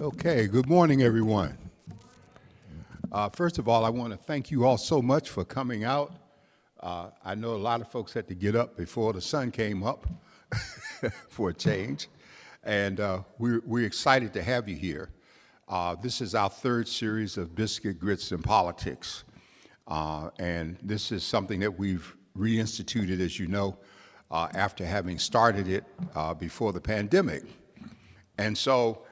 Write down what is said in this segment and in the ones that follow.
Okay, good morning, everyone. First of all, I want to thank you all so much for coming out. I know a lot of folks had to get up before the sun came up for a change, and we're excited to have you here. This is our third series of Biscuit, Grits, and Politics, and this is something that we've reinstituted, as you know, after having started it before the pandemic. And so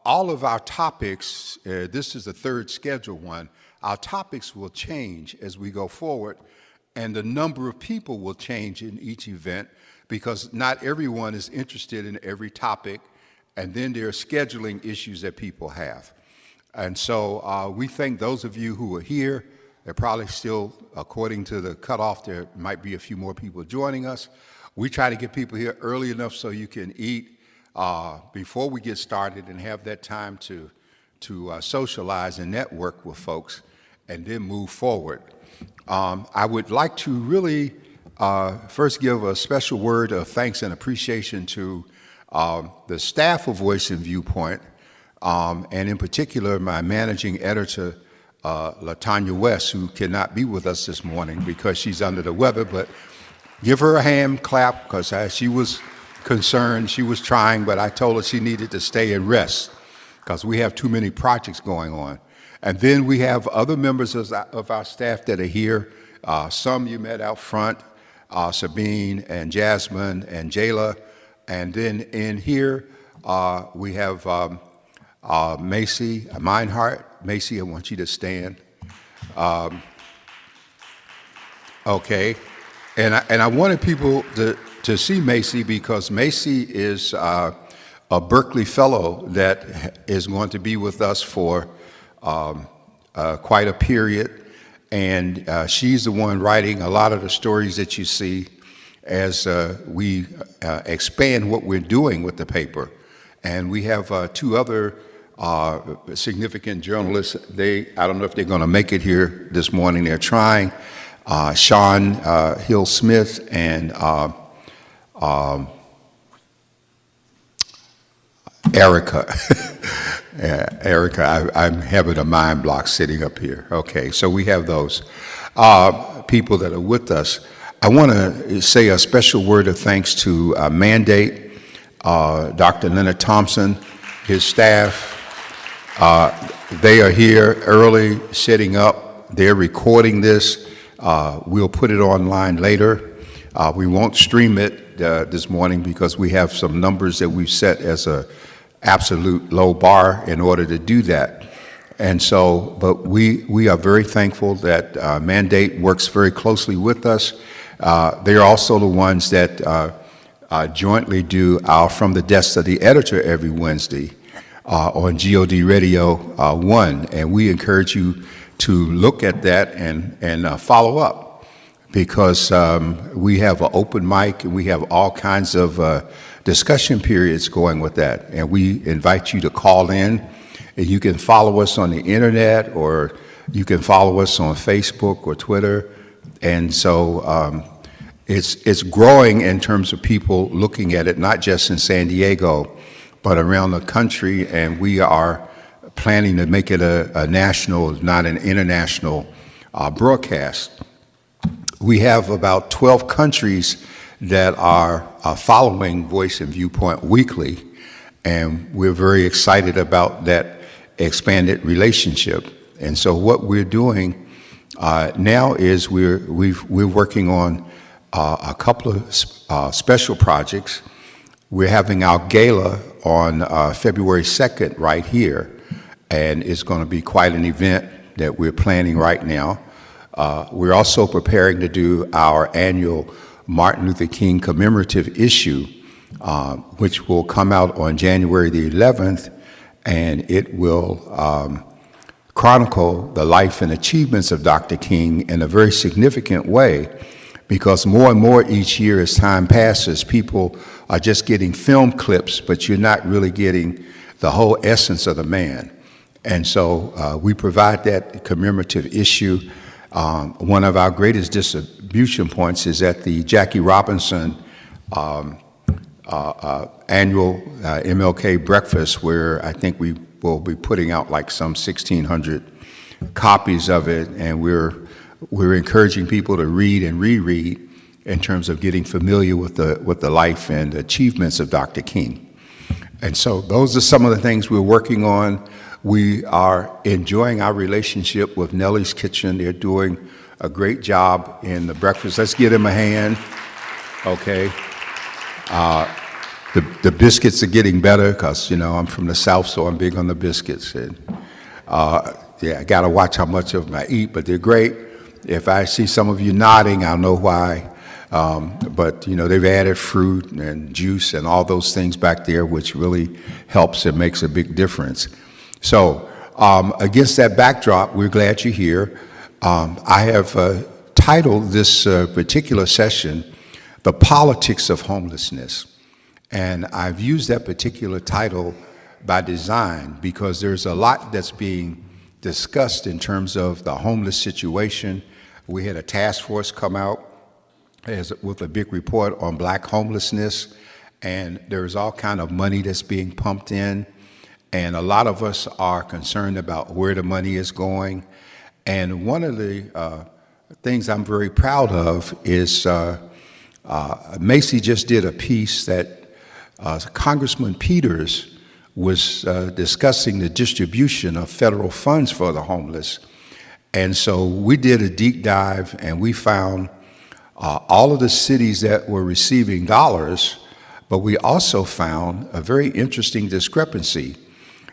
all of our topics, this is the third scheduled one, our topics will change as we go forward, and the number of people will change in each event because not everyone is interested in every topic, and then there are scheduling issues that people have. And so we thank those of you who are here. They're probably still, according to the cutoff, there might be a few more people joining us. We try to get people here early enough so you can eat before we get started and have that time to socialize and network with folks and then move forward. I would like to really first give a special word of thanks and appreciation to the staff of Voice and Viewpoint, and in particular my managing editor, LaTanya West, who cannot be with us this morning because she's under the weather, but give her a hand clap because she was concerned. She was trying, but I told her she needed to stay and rest because we have too many projects going on. And then we have other members of our staff that are here. Some you met out front, Sabine and Jasmine and Jayla. And then in here, we have Macy Meinhardt. Macy, I want you to stand. Okay. And I wanted people to see Macy because Macy is a Berkeley Fellow that is going to be with us for quite a period. And she's the one writing a lot of the stories that you see as we expand what we're doing with the paper. And we have two other significant journalists. I don't know if they're going to make it here this morning. They're trying. Sean Hill Smith and Erica. Erica, I'm having a mind block sitting up here. Okay, so we have those people that are with us. I want to say a special word of thanks to Mandate, Dr. Leonard Thompson, his staff. They are here early, setting up. They're recording this. We'll put it online later. We won't stream it this morning because we have some numbers that we've set as a absolute low bar in order to do that. And so, but we are very thankful that Mandate works very closely with us. They are also the ones that jointly do our From the Desk of the Editor every Wednesday on GOD Radio 1. And we encourage you to look at that and follow up. Because we have an open mic and we have all kinds of discussion periods going with that. And we invite you to call in, and you can follow us on the internet, or you can follow us on Facebook or Twitter. And so it's growing in terms of people looking at it, not just in San Diego, but around the country. And we are planning to make it a national, not an international broadcast. We have about 12 countries that are following Voice and Viewpoint weekly, and we're very excited about that expanded relationship. And so what we're doing now is we're working on a couple of special projects. We're having our gala on February 2nd right here, and it's going to be quite an event that we're planning right now. We're also preparing to do our annual Martin Luther King commemorative issue, which will come out on January the 11th, and it will chronicle the life and achievements of Dr. King in a very significant way, because more and more each year as time passes, people are just getting film clips, but you're not really getting the whole essence of the man. And so we provide that commemorative issue. One of our greatest distribution points is at the Jackie Robinson annual MLK breakfast, where I think we will be putting out like some 1,600 copies of it, and we're encouraging people to read and reread in terms of getting familiar with the life and achievements of Dr. King. And so those are some of the things we're working on. We are enjoying our relationship with Nellie's Kitchen. They're doing a great job in the breakfast. Let's give them a hand. Okay. The biscuits are getting better because, I'm from the South, so I'm big on the biscuits. And I got to watch how much of them I eat, but they're great. If I see some of you nodding, I'll know why. But they've added fruit and juice and all those things back there, which really helps and makes a big difference. So against that backdrop, we're glad you're here. I have titled this particular session, "The Politics of Homelessness." And I've used that particular title by design because there's a lot that's being discussed in terms of the homeless situation. We had a task force come out with a big report on black homelessness, and there's all kind of money that's being pumped in, and a lot of us are concerned about where the money is going. And one of the things I'm very proud of is Macy just did a piece that Congressman Peters was discussing the distribution of federal funds for the homeless. And so we did a deep dive, and we found all of the cities that were receiving dollars, but we also found a very interesting discrepancy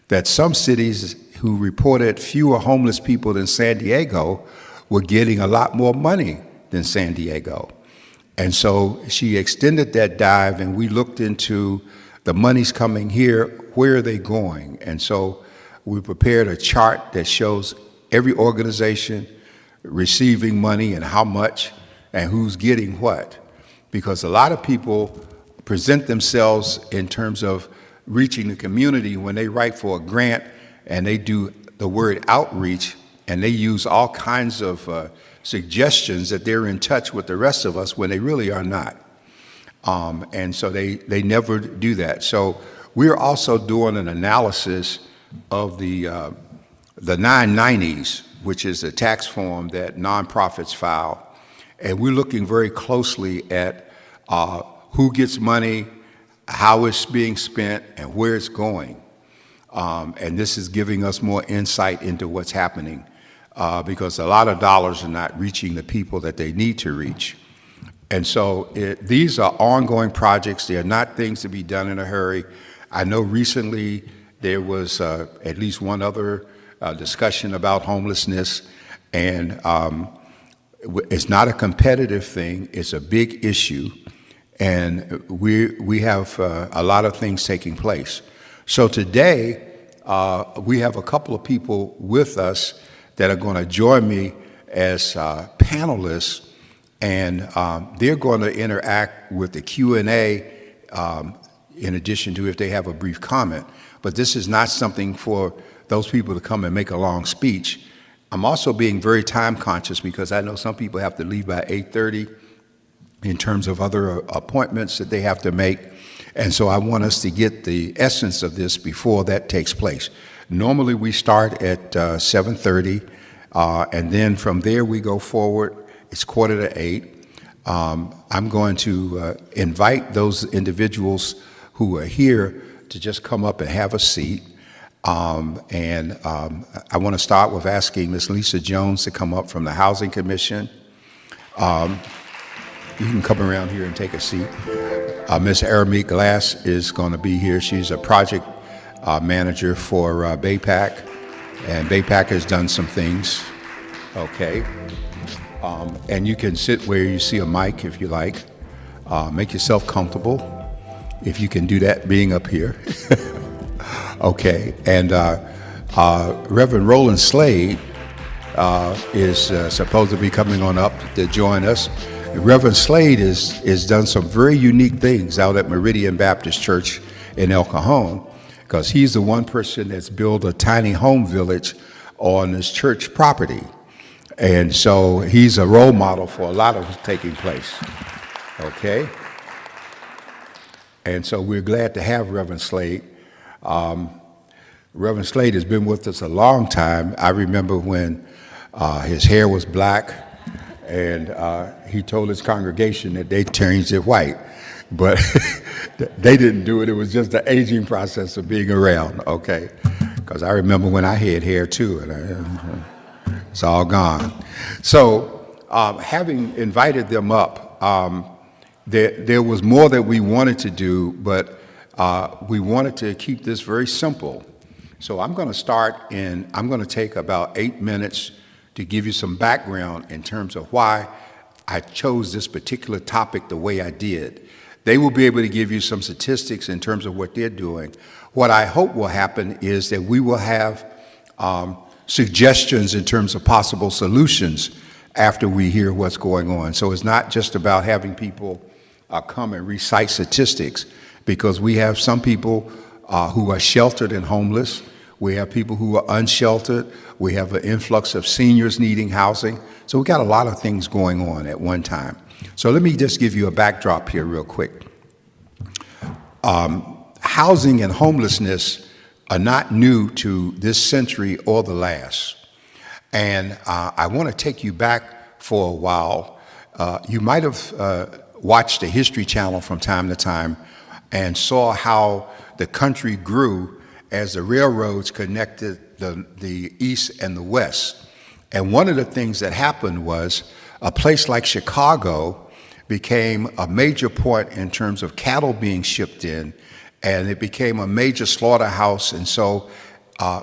that some cities who reported fewer homeless people than San Diego were getting a lot more money than San Diego. And so she extended that dive, and we looked into the money's coming here, where are they going? And so we prepared a chart that shows every organization receiving money and how much and who's getting what. Because a lot of people present themselves in terms of reaching the community when they write for a grant, and they do the word outreach, and they use all kinds of suggestions that they're in touch with the rest of us when they really are not. And so they never do that. So we're also doing an analysis of the 990s, which is a tax form that nonprofits file. And we're looking very closely at who gets money, how it's being spent, and where it's going. And this is giving us more insight into what's happening because a lot of dollars are not reaching the people that they need to reach. And so these are ongoing projects. They are not things to be done in a hurry. I know recently there was at least one other discussion about homelessness, and it's not a competitive thing. It's a big issue, and we have a lot of things taking place. So today, we have a couple of people with us that are going to join me as panelists, and they're going to interact with the Q&A in addition to if they have a brief comment. But this is not something for those people to come and make a long speech. I'm also being very time conscious because I know some people have to leave by 8:30 in terms of other appointments that they have to make. And so I want us to get the essence of this before that takes place. Normally we start at 7:30, and then from there we go forward. It's 7:45. I'm going to invite those individuals who are here to just come up and have a seat. And I want to start with asking Ms. Lisa Jones to come up from the Housing Commission. You can come around here and take a seat. Ms. Aramie Glass is going to be here. She's a project manager for BayPAC, and BayPAC has done some things. Okay. And you can sit where you see a mic if you like. Make yourself comfortable, if you can do that being up here. Okay. And Reverend Roland Slade is supposed to be coming on up to join us. Reverend Slade has done some very unique things out at Meridian Baptist Church in El Cajon, because he's the one person that's built a tiny home village on his church property. And so he's a role model for a lot of what's taking place. Okay? And so we're glad to have Reverend Slade. Reverend Slade has been with us a long time. I remember when his hair was black, and he told his congregation that they changed it white. But they didn't do it. It was just the aging process of being around, okay? Because I remember when I had hair too, and it's all gone. So having invited them up, there was more that we wanted to do, but we wanted to keep this very simple. So I'm going to start, and I'm going to take about 8 minutes to give you some background in terms of why I chose this particular topic the way I did. They will be able to give you some statistics in terms of what they're doing. What I hope will happen is that we will have suggestions in terms of possible solutions after we hear what's going on. So it's not just about having people come and recite statistics, because we have some people who are sheltered and homeless. We have people who are unsheltered. We have an influx of seniors needing housing. So we got a lot of things going on at one time. So let me just give you a backdrop here real quick. Housing and homelessness are not new to this century or the last. And I want to take you back for a while. You might have watched the History Channel from time to time and saw how the country grew as the railroads connected the East and the West. And one of the things that happened was a place like Chicago became a major point in terms of cattle being shipped in, and it became a major slaughterhouse. And so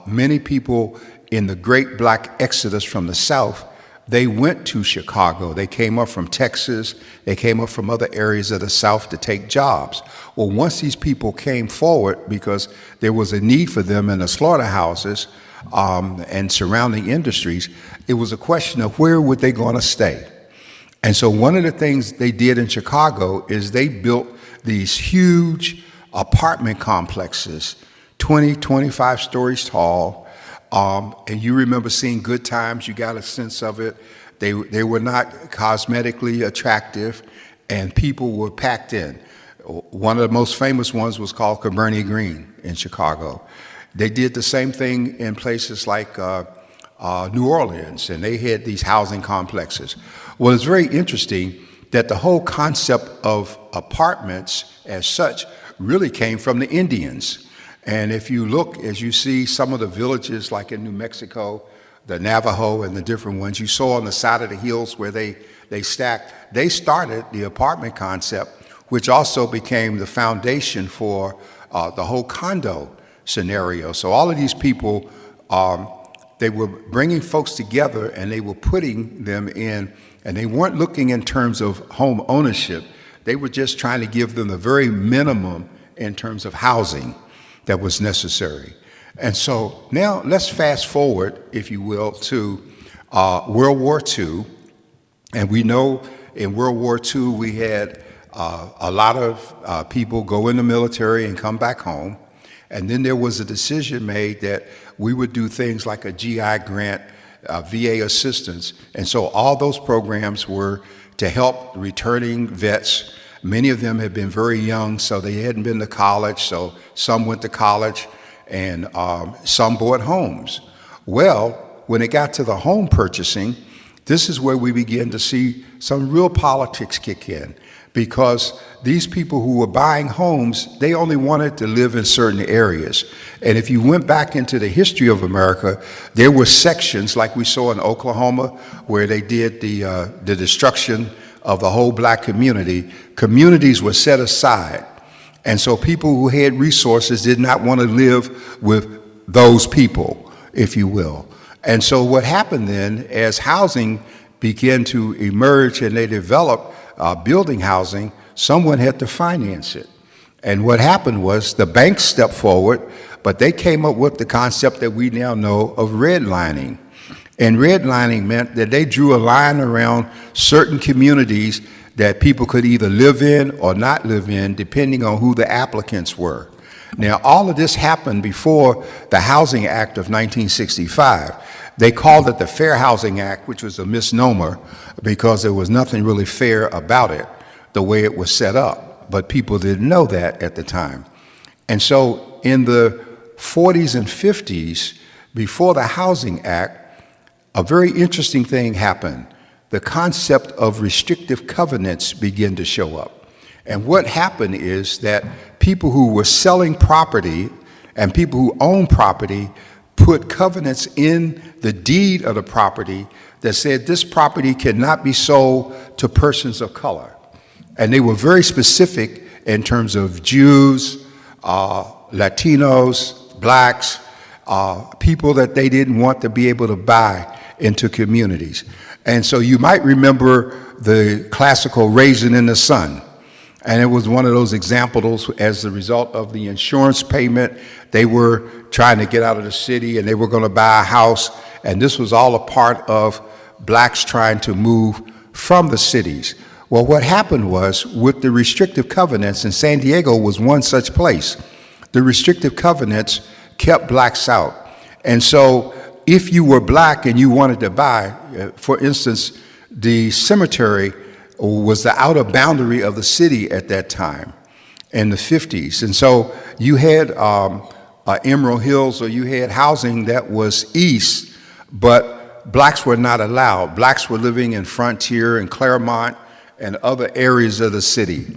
many people in the great black exodus from the South, they went to Chicago. They came up from Texas. They came up from other areas of the South to take jobs. Well, once these people came forward, because there was a need for them in the slaughterhouses and surrounding industries, it was a question of where would they going to stay. And so one of the things they did in Chicago is they built these huge apartment complexes, 20, 25 stories tall. And you remember seeing Good Times, you got a sense of it. They were not cosmetically attractive, and people were packed in. One of the most famous ones was called Cabrini Green in Chicago. They did the same thing in places like New Orleans, and they had these housing complexes. Well, it's very interesting that the whole concept of apartments as such really came from the Indians. And if you look, as you see some of the villages like in New Mexico, the Navajo and the different ones, you saw on the side of the hills where they stacked, they started the apartment concept, which also became the foundation for the whole condo scenario. So all of these people, they were bringing folks together and they were putting them in, and they weren't looking in terms of home ownership. They were just trying to give them the very minimum in terms of housing that was necessary. And so now let's fast forward, if you will, to World War II. And we know in World War II we had a lot of people go in the military and come back home. And then there was a decision made that we would do things like a GI grant, VA assistance. And so all those programs were to help returning vets. Many of them had been very young, so they hadn't been to college, so some went to college, and some bought homes. Well, when it got to the home purchasing, this is where we began to see some real politics kick in, because these people who were buying homes, they only wanted to live in certain areas. And if you went back into the history of America, there were sections like we saw in Oklahoma where they did the destruction of the whole black community. Communities were set aside. And so people who had resources did not want to live with those people, if you will. And so what happened then, as housing began to emerge and they developed building housing, someone had to finance it. And what happened was the banks stepped forward, but they came up with the concept that we now know of redlining. And redlining meant that they drew a line around certain communities that people could either live in or not live in, depending on who the applicants were. Now, all of this happened before the Housing Act of 1965. They called it the Fair Housing Act, which was a misnomer because there was nothing really fair about it, the way it was set up. but people didn't know that at the time. And so in the 40s and 50s, before the Housing Act, a very interesting thing happened. The concept of restrictive covenants began to show up. And what happened is that people who were selling property and people who own property put covenants in the deed of the property that said this property cannot be sold to persons of color. And they were very specific in terms of Jews, Latinos, blacks, people that they didn't want to be able to buy into communities. And so you might remember the classical Raisin in the Sun. And it was one of those examples as a result of the insurance payment. They were trying to get out of the city and they were going to buy a house. And this was all a part of blacks trying to move from the cities. Well, what happened was with the restrictive covenants, and San Diego was one such place, the restrictive covenants kept blacks out. And so if you were black and you wanted to buy, for instance, the cemetery was the outer boundary of the city at that time in the 50s. And so you had Emerald Hills, or you had housing that was east, but blacks were not allowed. Blacks were living in Frontier and Claremont and other areas of the city.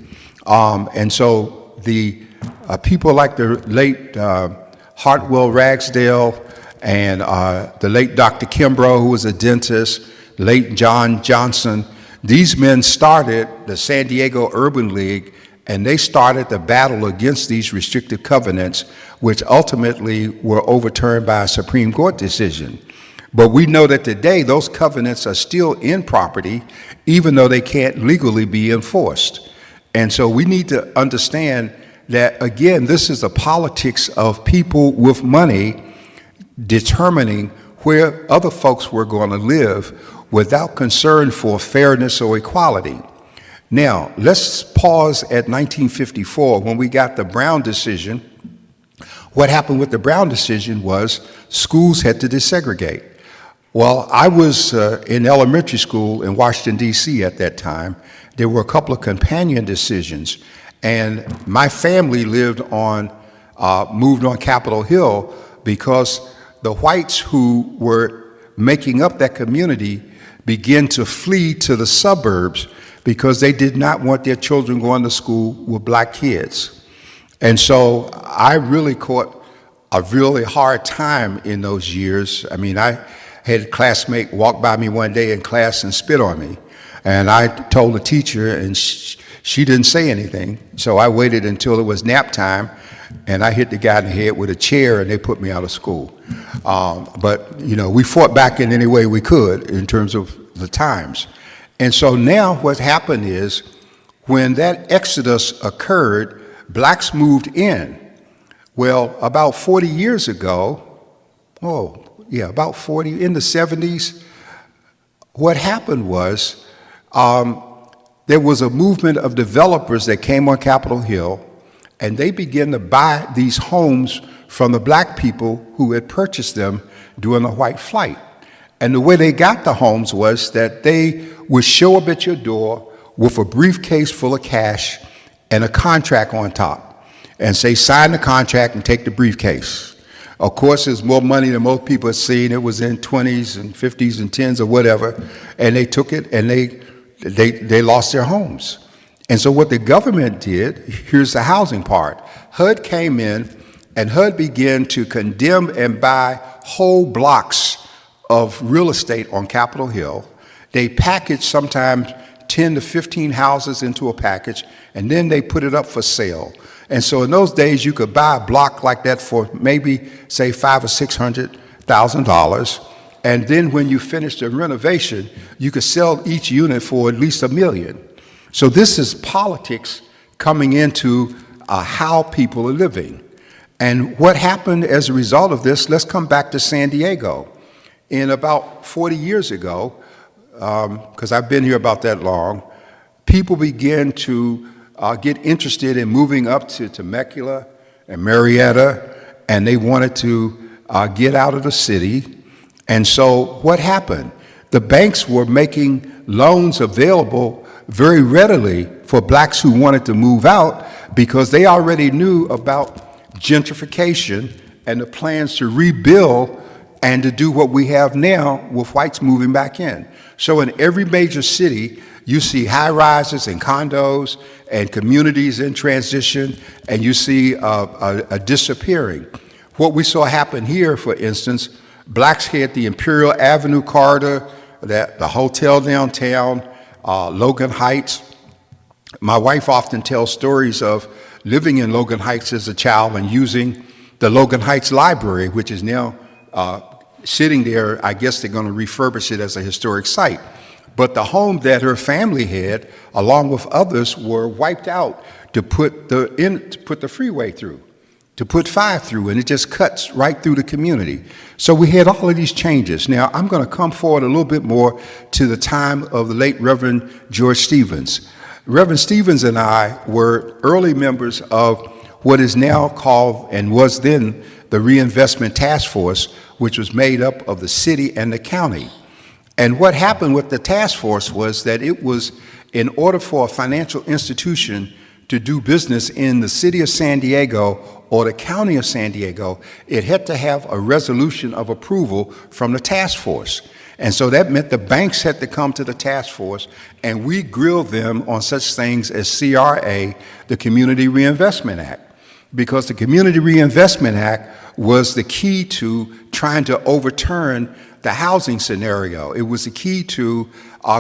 And so the people like the late Hartwell Ragsdale and the late Dr. Kimbrough, who was a dentist, late John Johnson, these men started the San Diego Urban League, and they started the battle against these restrictive covenants, which ultimately were overturned by a Supreme Court decision. But we know that today those covenants are still in property, even though they can't legally be enforced. And so we need to understand that, again, this is the politics of people with money determining where other folks were going to live without concern for fairness or equality. Now, let's pause at 1954 when we got the Brown decision. What happened with the Brown decision was schools had to desegregate. Well, I was in elementary school in Washington, D.C. at that time. There were a couple of companion decisions, and my family moved on Capitol Hill because the whites who were making up that community began to flee to the suburbs because they did not want their children going to school with black kids. And so I really caught a really hard time in those years. I mean, I had a classmate walk by me one day in class and spit on me. And I told the teacher, and she didn't say anything. So I waited until it was nap time, and I hit the guy in the head with a chair, and they put me out of school. But, you know, we fought back in any way we could in terms of the times. And so now what happened is when that exodus occurred, blacks moved in. Well, about 40 years ago, about 40, in the 70s, what happened was there was a movement of developers that came on Capitol Hill, and they began to buy these homes from the black people who had purchased them during the white flight. And the way they got the homes was that they would show up at your door with a briefcase full of cash and a contract on top and say, sign the contract and take the briefcase. Of course, there's more money than most people have seen. It was in 20s and 50s and 10s or whatever. And they took it and they lost their homes. And so what the government did, here's the housing part. HUD came in and HUD began to condemn and buy whole blocks of real estate on Capitol Hill. They packaged sometimes 10 to 15 houses into a package, and then they put it up for sale. And so in those days, you could buy a block like that for maybe, say, $500,000 or $600,000. And then when you finish the renovation, you could sell each unit for at least $1 million. So this is politics coming into how people are living. And what happened as a result of this, let's come back to San Diego. In about 40 years ago, because I've been here about that long, people began to get interested in moving up to Temecula and Marietta, and they wanted to get out of the city. And so what happened? The banks were making loans available very readily for blacks who wanted to move out because they already knew about gentrification and the plans to rebuild and to do what we have now with whites moving back in. So in every major city, you see high rises and condos and communities in transition, and you see a disappearing. What we saw happen here, for instance, blacks had the Imperial Avenue corridor, the hotel downtown, Logan Heights. My wife often tells stories of living in Logan Heights as a child and using the Logan Heights Library, which is now sitting there. I guess they're going to refurbish it as a historic site. But the home that her family had, along with others, were wiped out to put the freeway through, to put 5 through, and it just cuts right through the community. So we had all of these changes. Now, I'm going to come forward a little bit more to the time of the late Reverend George Stevens. Reverend Stevens and I were early members of what is now called, and was then, the Reinvestment Task Force, which was made up of the city and the county. And what happened with the task force was that it was, in order for a financial institution to do business in the city of San Diego or the county of San Diego, it had to have a resolution of approval from the task force. And so that meant the banks had to come to the task force, and we grilled them on such things as CRA, the Community Reinvestment Act, because the Community Reinvestment Act was the key to trying to overturn the housing scenario. It was the key to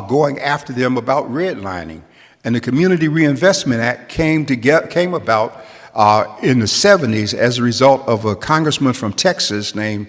going after them about redlining. And the Community Reinvestment Act came about in the 70s as a result of a congressman from Texas named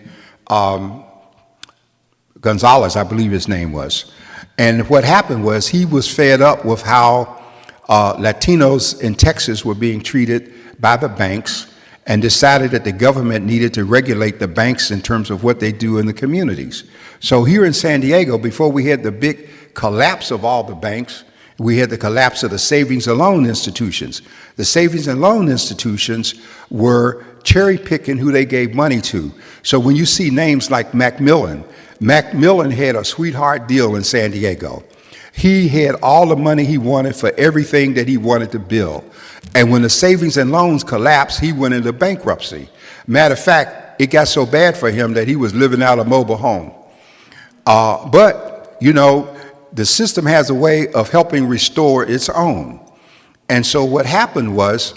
Gonzalez, I believe his name was. And what happened was he was fed up with how Latinos in Texas were being treated by the banks, and decided that the government needed to regulate the banks in terms of what they do in the communities. So here in San Diego, before we had the big collapse of all the banks, we had the collapse of the savings and loan institutions. The savings and loan institutions were cherry picking who they gave money to. So when you see names like Macmillan had a sweetheart deal in San Diego. He had all the money he wanted for everything that he wanted to build. And when the savings and loans collapsed, he went into bankruptcy. Matter of fact, it got so bad for him that he was living out a mobile home. But, you know, the system has a way of helping restore its own. And so what happened was,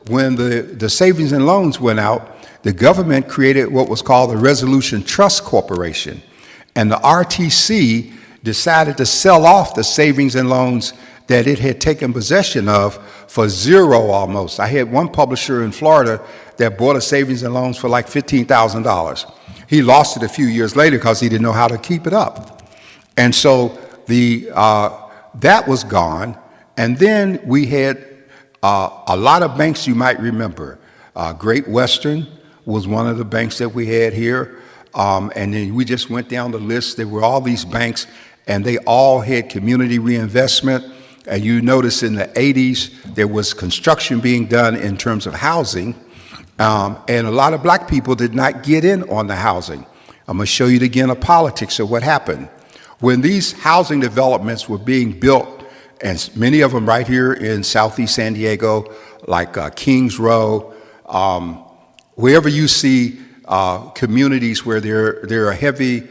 when the savings and loans went out, the government created what was called the Resolution Trust Corporation. And the RTC decided to sell off the savings and loans that it had taken possession of for zero almost. I had one publisher in Florida that bought a savings and loans for like $15,000. He lost it a few years later because he didn't know how to keep it up. And so that was gone. And then we had a lot of banks you might remember. Great Western was one of the banks that we had here. And then we just went down the list. There were all these banks, and they all had community reinvestment. And you notice in the 80s, there was construction being done in terms of housing, and a lot of black people did not get in on the housing. I'm going to show you again a politics of what happened. When these housing developments were being built, and many of them right here in Southeast San Diego, like Kings Row, wherever you see communities where there are heavy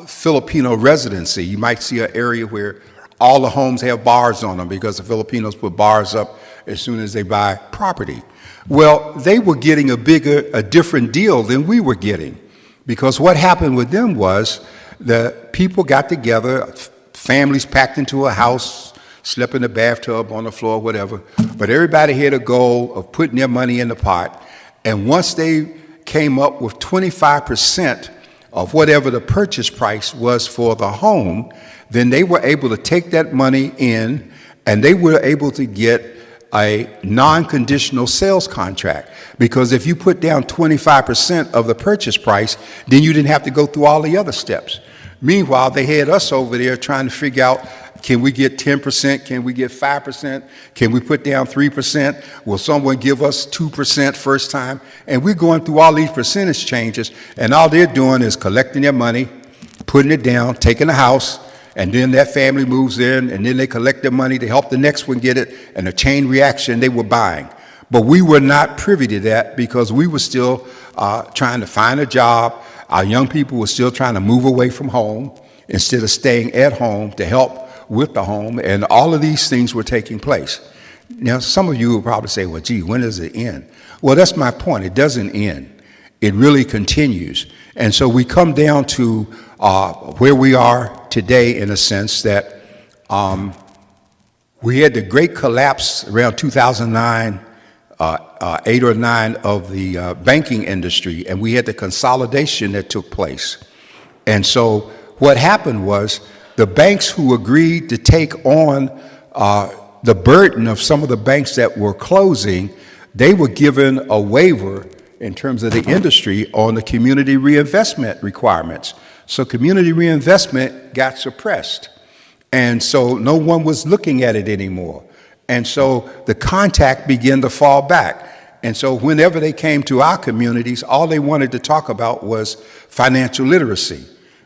Filipino residency, you might see an area where all the homes have bars on them because the Filipinos put bars up as soon as they buy property. Well, they were getting a different deal than we were getting, because what happened with them was the people got together, families packed into a house, slept in the bathtub, on the floor, whatever, but everybody had a goal of putting their money in the pot, and once they came up with 25% of whatever the purchase price was for the home, then they were able to take that money in, and they were able to get a non-conditional sales contract. Because if you put down 25% of the purchase price, then you didn't have to go through all the other steps. Meanwhile, they had us over there trying to figure out, can we get 10%? Can we get 5%? Can we put down 3%? Will someone give us 2% first time? And we're going through all these percentage changes, and all they're doing is collecting their money, putting it down, taking the house, and then that family moves in, and then they collect their money to help the next one get it, and a chain reaction, they were buying. But we were not privy to that because we were still trying to find a job. Our young people were still trying to move away from home instead of staying at home to help with the home, and all of these things were taking place. Now, some of you will probably say, well, gee, when does it end? Well, that's my point. It doesn't end. It really continues. And so we come down to where we are today in a sense that we had the great collapse around 2009, 8 or 9 of the banking industry, and we had the consolidation that took place. And so what happened was the banks who agreed to take on the burden of some of the banks that were closing, they were given a waiver in terms of the industry on the community reinvestment requirements. So community reinvestment got suppressed. And so no one was looking at it anymore. And so the contact began to fall back. And so whenever they came to our communities, all they wanted to talk about was financial literacy.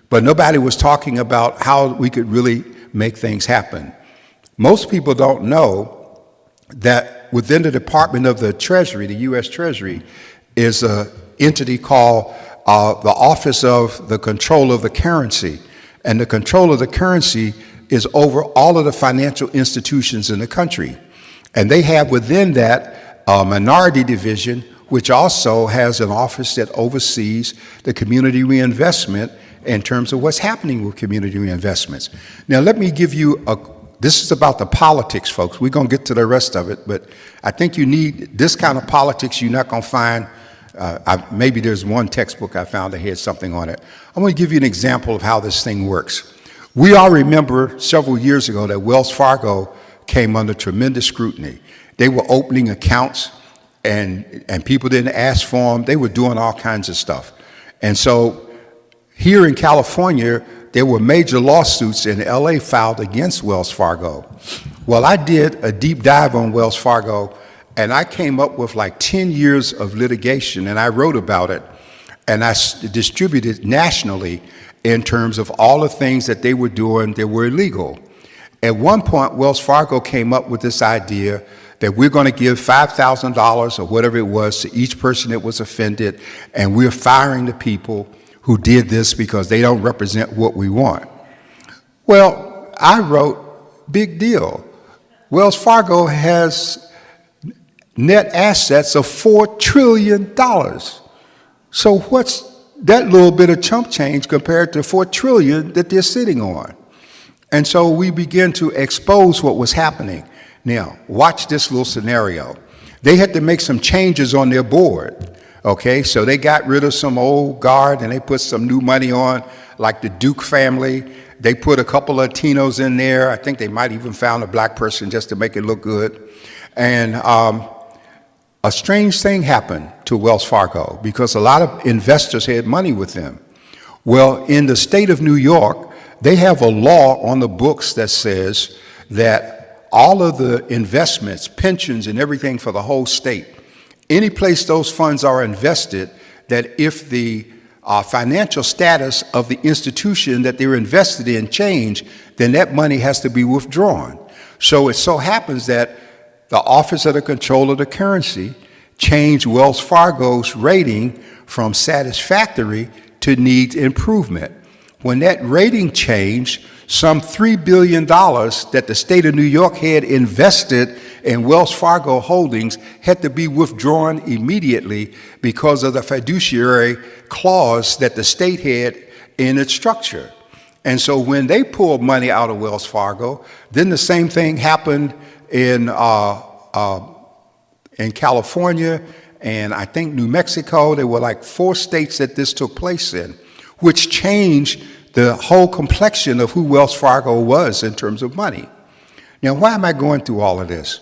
But nobody was talking about how we could really make things happen. Most people don't know that within the Department of the Treasury, the U.S. Treasury, is an entity called the Office of the Control of the Currency. And the control of the currency is over all of the financial institutions in the country. And they have within that a minority division, which also has an office that oversees the community reinvestment in terms of what's happening with community reinvestments. Now, let me give you this is about the politics, folks. We're going to get to the rest of it, but I think you need this kind of politics you're not going to find. Maybe there's one textbook I found that had something on it. I'm going to give you an example of how this thing works. We all remember several years ago that Wells Fargo came under tremendous scrutiny. They were opening accounts, and people didn't ask for them. They were doing all kinds of stuff. And so here in California, there were major lawsuits in LA filed against Wells Fargo. Well, I did a deep dive on Wells Fargo, and I came up with like 10 years of litigation, and I wrote about it, and I distributed nationally in terms of all the things that they were doing that were illegal. At one point, Wells Fargo came up with this idea that we're going to give $5,000 or whatever it was to each person that was offended, and we're firing the people who did this because they don't represent what we want. Well, I wrote, big deal. Wells Fargo has net assets of $4 trillion. So what's that little bit of chump change compared to $4 trillion that they're sitting on? And so we begin to expose what was happening. Now, watch this little scenario. They had to make some changes on their board. Okay, so they got rid of some old guard and they put some new money on, like the Duke family. They put a couple of Latinos in there. I think they might even found a black person just to make it look good. And a strange thing happened to Wells Fargo because a lot of investors had money with them. Well, in the state of New York, they have a law on the books that says that all of the investments, pensions, and everything for the whole state, any place those funds are invested, that if the financial status of the institution that they're invested in change, then that money has to be withdrawn. So it so happens that the Office of the Control of the Currency changed Wells Fargo's rating from satisfactory to needs improvement. When that rating changed, some $3 billion that the state of New York had invested in Wells Fargo Holdings had to be withdrawn immediately because of the fiduciary clause that the state had in its structure. And so when they pulled money out of Wells Fargo, then the same thing happened in California and I think New Mexico. There were like 4 states that this took place in, which changed the whole complexion of who Wells Fargo was in terms of money. Now, why am I going through all of this?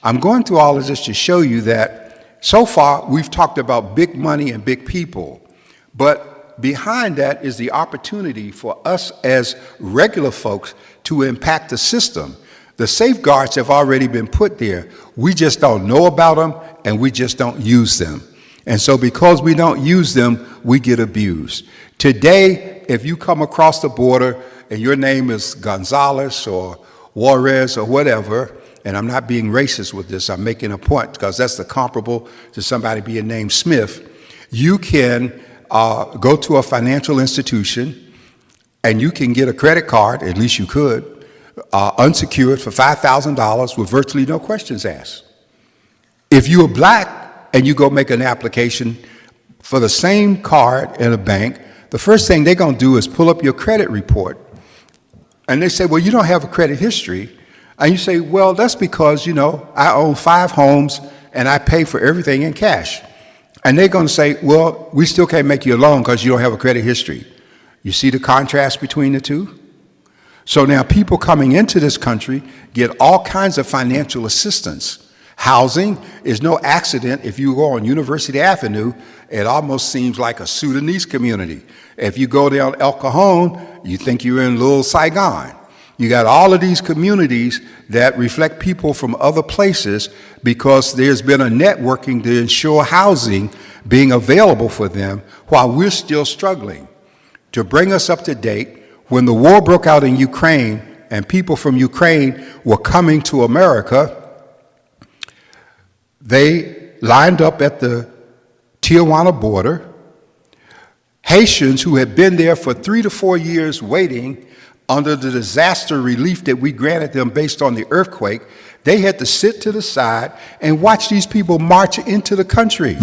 I'm going through all of this to show you that so far we've talked about big money and big people, but behind that is the opportunity for us as regular folks to impact the system. The safeguards have already been put there. We just don't know about them and we just don't use them. And so because we don't use them, we get abused. Today, if you come across the border and your name is Gonzalez or Juarez or whatever, and I'm not being racist with this, I'm making a point because that's the comparable to somebody being named Smith, you can go to a financial institution and you can get a credit card, at least you could, unsecured for $5,000 with virtually no questions asked. If you're black and you go make an application for the same card in a bank, the first thing they're going to do is pull up your credit report. And they say, well, you don't have a credit history. And you say, well, that's because, I own 5 homes and I pay for everything in cash. And they're going to say, well, we still can't make you a loan because you don't have a credit history. You see the contrast between the two? So now people coming into this country get all kinds of financial assistance. Housing is no accident. If you go on University Avenue, it almost seems like a Sudanese community. If you go down El Cajon, you think you're in Little Saigon. You got all of these communities that reflect people from other places because there's been a networking to ensure housing being available for them while we're still struggling. To bring us up to date, when the war broke out in Ukraine and people from Ukraine were coming to America, they lined up at the Tijuana border. Haitians who had been there for 3 to 4 years waiting under the disaster relief that we granted them based on the earthquake, they had to sit to the side and watch these people march into the country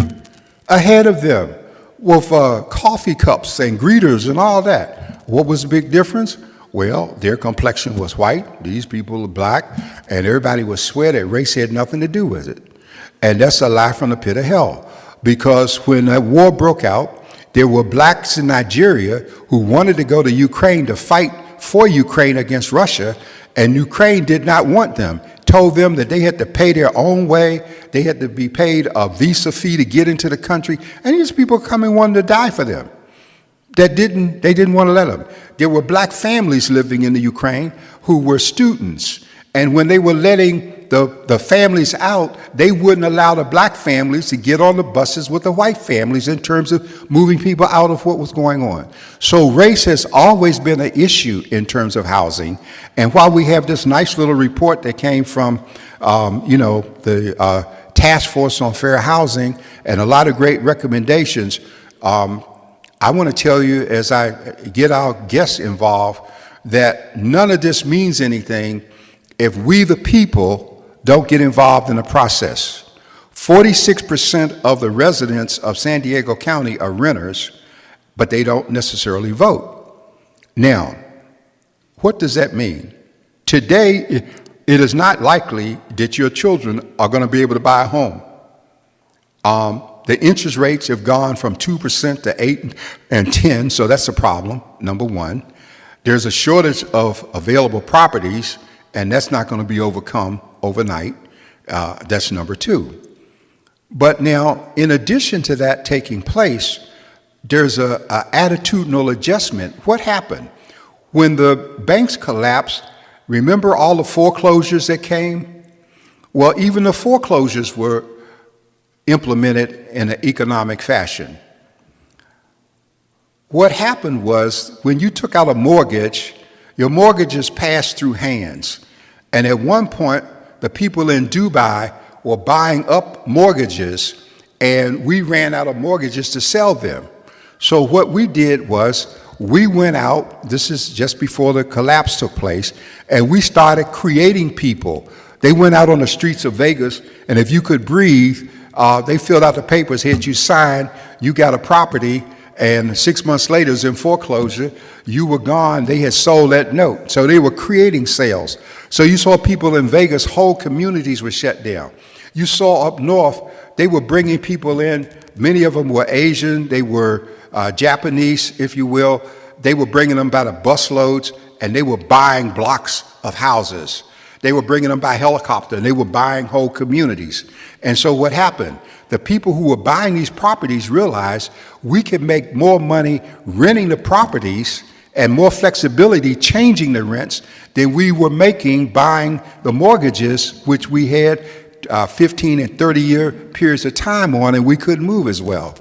ahead of them with coffee cups and greeters and all that. What was the big difference? Well, their complexion was white, these people were black, and everybody was swear that race had nothing to do with it. And that's a lie from the pit of hell. Because when that war broke out, there were blacks in Nigeria who wanted to go to Ukraine to fight for Ukraine against Russia, and Ukraine did not want them. Told them that they had to pay their own way, they had to be paid a visa fee to get into the country, and these people coming wanting to die for them. They didn't want to let them. There were black families living in the Ukraine who were students, and when they were letting the families out, they wouldn't allow the black families to get on the buses with the white families in terms of moving people out of what was going on. So race has always been an issue in terms of housing. And while we have this nice little report that came from, the Task Force on Fair Housing and a lot of great recommendations, I want to tell you, as I get our guests involved, that none of this means anything if we, the people, don't get involved in the process. 46% of the residents of San Diego County are renters, but they don't necessarily vote. Now, what does that mean? Today, it is not likely that your children are going to be able to buy a home. The interest rates have gone from 2% to 8 and 10, so that's a problem, number one. There's a shortage of available properties, and that's not going to be overcome overnight. That's number two. But now, in addition to that taking place, there's a attitudinal adjustment. What happened? When the banks collapsed, remember all the foreclosures that came? Well, even the foreclosures were implemented in an economic fashion. What happened was, when you took out a mortgage, your mortgages passed through hands. And at one point, the people in Dubai were buying up mortgages, and we ran out of mortgages to sell them. So what we did was, we went out, this is just before the collapse took place, and we started creating people. They went out on the streets of Vegas, and if you could breathe, they filled out the papers, had you sign, you got a property, and 6 months later, it was in foreclosure, you were gone, they had sold that note. So they were creating sales. So you saw people in Vegas, whole communities were shut down. You saw up north, they were bringing people in, many of them were Asian, they were Japanese, if you will. They were bringing them by the busloads, and they were buying blocks of houses. They were bringing them by helicopter, and they were buying whole communities. And so what happened? The people who were buying these properties realized we could make more money renting the properties and more flexibility changing the rents than we were making buying the mortgages, which we had 15 and 30-year periods of time on, and we couldn't move as well.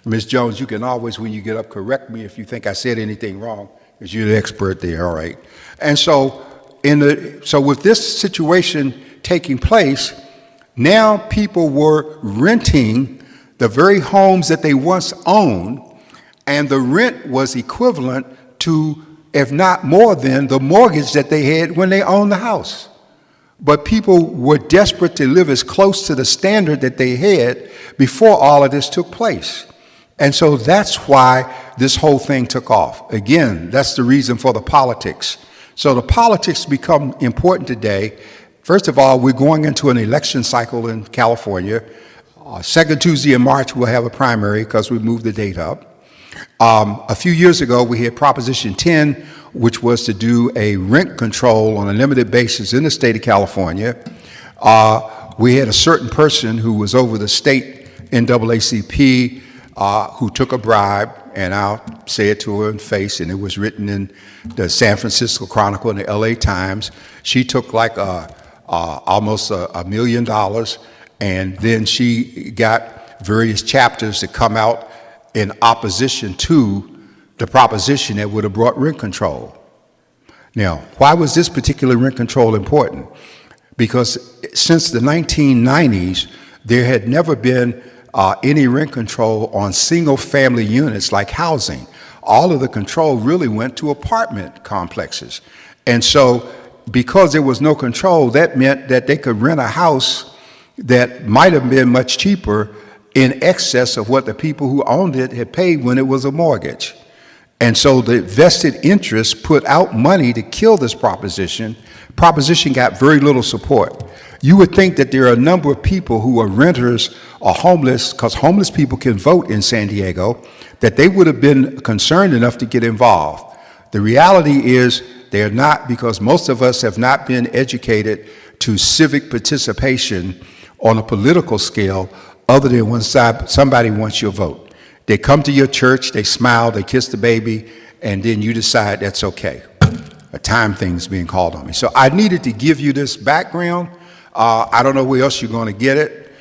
Ms. Jones, you can always, when you get up, correct me if you think I said anything wrong. Because you're the expert there, all right. And so, so with this situation taking place, now people were renting the very homes that they once owned, and the rent was equivalent to, if not more than, the mortgage that they had when they owned the house. But people were desperate to live as close to the standard that they had before all of this took place. And so that's why this whole thing took off. Again, that's the reason for the politics. So the politics become important today. First of all, we're going into an election cycle in California. Second Tuesday in March, we'll have a primary because we moved the date up. A few years ago, we had Proposition 10, which was to do a rent control on a limited basis in the state of California. We had a certain person who was over the state NAACP who took a bribe, and I'll say it to her in face, and it was written in the San Francisco Chronicle and the LA Times. She took like almost $1 million, and then she got various chapters to come out in opposition to the proposition that would have brought rent control. Now, why was this particular rent control important? Because since the 1990s, there had never been any rent control on single-family units like housing. All of the control really went to apartment complexes. And so, because there was no control, that meant that they could rent a house that might have been much cheaper in excess of what the people who owned it had paid when it was a mortgage. And so the vested interests put out money to kill this proposition. Proposition got very little support. You would think that there are a number of people who are renters or homeless, because homeless people can vote in San Diego, that they would have been concerned enough to get involved. The reality is they're not, because most of us have not been educated to civic participation on a political scale other than when somebody wants your vote. They come to your church, they smile, they kiss the baby, and then you decide that's okay. A time thing's being called on me. So I needed to give you this background. I don't know where else you're going to get it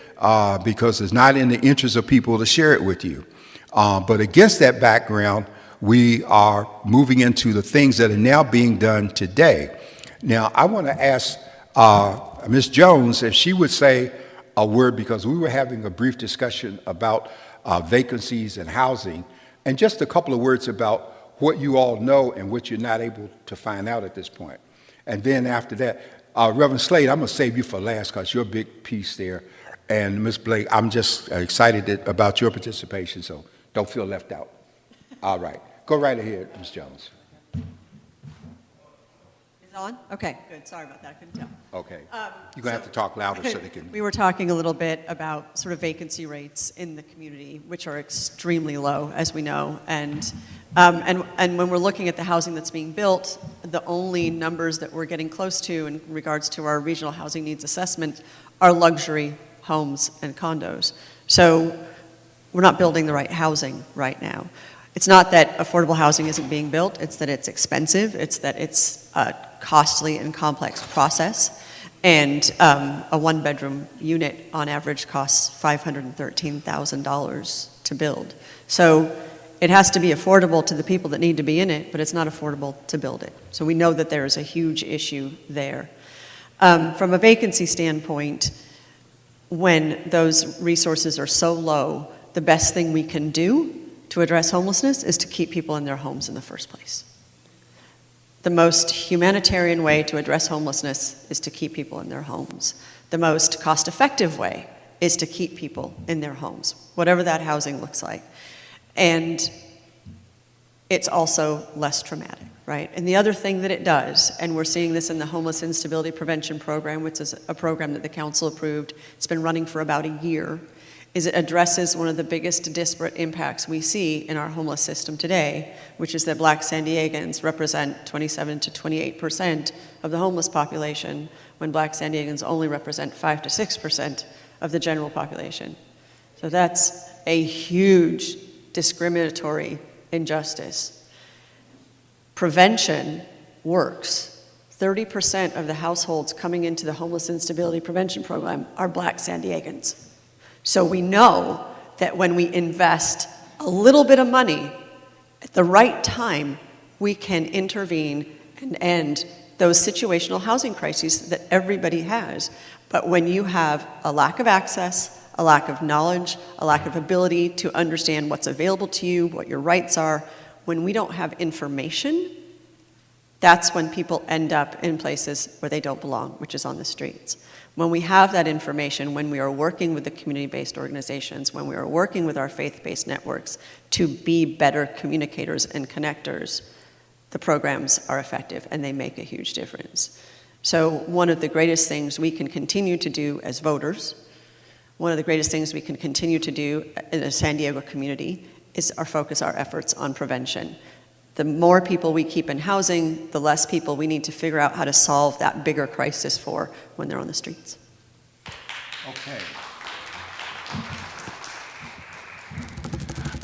because it's not in the interest of people to share it with you. But against that background, we are moving into the things that are now being done today. Now, I want to ask Ms. Jones if she would say a word, because we were having a brief discussion about vacancies and housing, and just a couple of words about what you all know and what you're not able to find out at this point. And then after that, Reverend Slade, I'm going to save you for last because you're a big piece there. And Ms. Blake, I'm just excited about your participation, so don't feel left out. All right. Go right ahead, Ms. Jones. Is it on? Okay, good. Sorry about that. I couldn't tell. Okay. You're going to have to talk louder so they can... We were talking a little bit about sort of vacancy rates in the community, which are extremely low, as we know. And when we're looking at the housing that's being built, the only numbers that we're getting close to in regards to our regional housing needs assessment are luxury homes and condos. So we're not building the right housing right now. It's not that affordable housing isn't being built, it's that it's expensive, it's that it's a costly and complex process, and a one-bedroom unit on average costs $513,000 to build. So it has to be affordable to the people that need to be in it, but it's not affordable to build it. So we know that there is a huge issue there. From a vacancy standpoint, when those resources are so low, the best thing we can do to address homelessness is to keep people in their homes in the first place. The most humanitarian way to address homelessness is to keep people in their homes. The most cost-effective way is to keep people in their homes, whatever that housing looks like. And it's also less traumatic, right? And the other thing that it does, and we're seeing this in the Homeless Instability Prevention Program, which is a program that the council approved, it's been running for about a year, is it addresses one of the biggest disparate impacts we see in our homeless system today, which is that Black San Diegans represent 27 to 28% of the homeless population, when Black San Diegans only represent 5 to 6% of the general population. So that's a huge discriminatory injustice. Prevention works. 30% of the households coming into the Homeless Instability Prevention Program are Black San Diegans. So we know that when we invest a little bit of money at the right time, we can intervene and end those situational housing crises that everybody has. But when you have a lack of access, a lack of knowledge, a lack of ability to understand what's available to you, what your rights are, when we don't have information, that's when people end up in places where they don't belong, which is on the streets. When we have that information, when we are working with the community-based organizations, when we are working with our faith-based networks to be better communicators and connectors, the programs are effective and they make a huge difference. So one of the greatest things we can continue to do as voters, one of the greatest things we can continue to do in the San Diego community is focus our efforts on prevention. The more people we keep in housing, the less people we need to figure out how to solve that bigger crisis for when they're on the streets. Okay.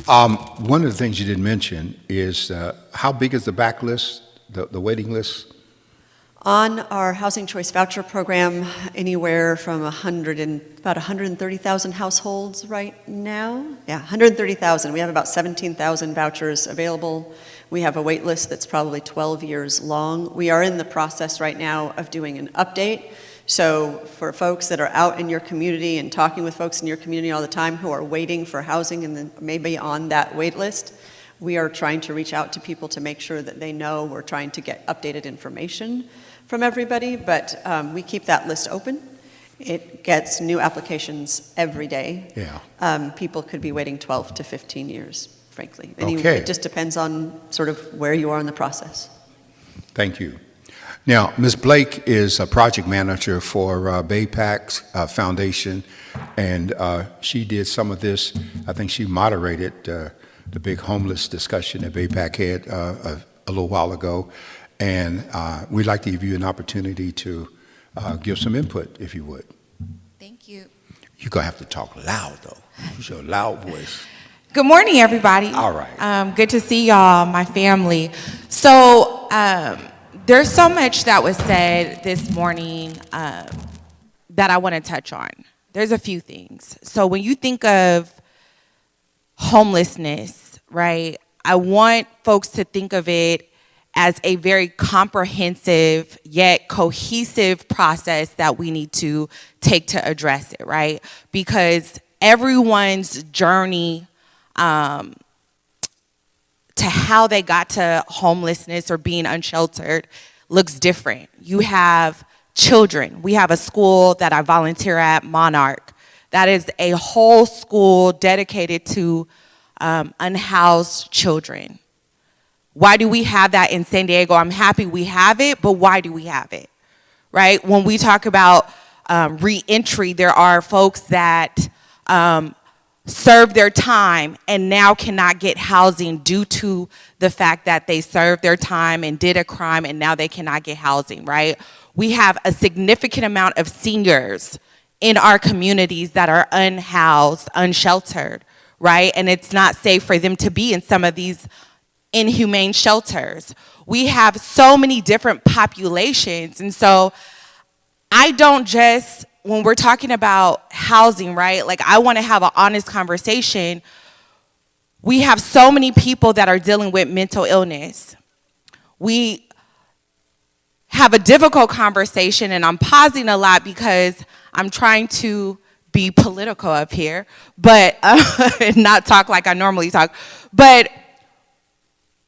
One of the things you didn't mention is how big is the backlist, the waiting list? On our Housing Choice Voucher Program, anywhere from about 130,000 households right now. Yeah, 130,000. We have about 17,000 vouchers available. We have a wait list that's probably 12 years long. We are in the process right now of doing an update. So for folks that are out in your community and talking with folks in your community all the time who are waiting for housing and then maybe on that wait list, we are trying to reach out to people to make sure that they know we're trying to get updated information from everybody, but we keep that list open. It gets new applications every day. Yeah. People could be waiting 12 to 15 years, frankly. Okay. It just depends on sort of where you are in the process. Thank you. Now, Ms. Blake is a project manager for BayPAC's Foundation, and she did some of this. I think she moderated the big homeless discussion that BayPAC had a little while ago. And we'd like to give you an opportunity to give some input, if you would. Thank you. You're going to have to talk loud, though. Use your loud voice. Good morning, everybody. All right. Good to see y'all, my family. So there's so much that was said this morning that I want to touch on. There's a few things. So when you think of homelessness, right, I want folks to think of it as a very comprehensive yet cohesive process that we need to take to address it, right? Because everyone's journey to how they got to homelessness or being unsheltered looks different. You have children. We have a school that I volunteer at, Monarch. That is a whole school dedicated to unhoused children. Why do we have that in San Diego? I'm happy we have it, but why do we have it, right? When we talk about reentry, there are folks that served their time and now cannot get housing due to the fact that they served their time and did a crime and now they cannot get housing, right? We have a significant amount of seniors in our communities that are unhoused, unsheltered, right? And it's not safe for them to be in some of these inhumane shelters. We have so many different populations. And so I don't just, when we're talking about housing, right, like I want to have an honest conversation. We have so many people that are dealing with mental illness. We have a difficult conversation, and I'm pausing a lot because I'm trying to be political up here, but not talk like I normally talk. But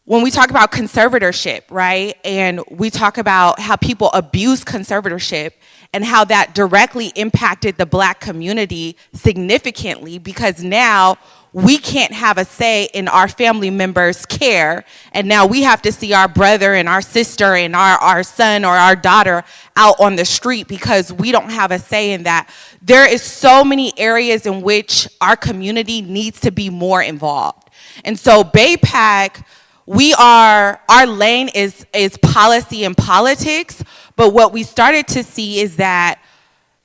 when we talk about conservatorship, right, and we talk about how people abuse conservatorship and how that directly impacted the Black community significantly, because now we can't have a say in our family members' care, and now we have to see our brother and our sister and our son or our daughter out on the street because we don't have a say in that. There is so many areas in which our community needs to be more involved. And so BayPAC, our lane is policy and politics, but what we started to see is that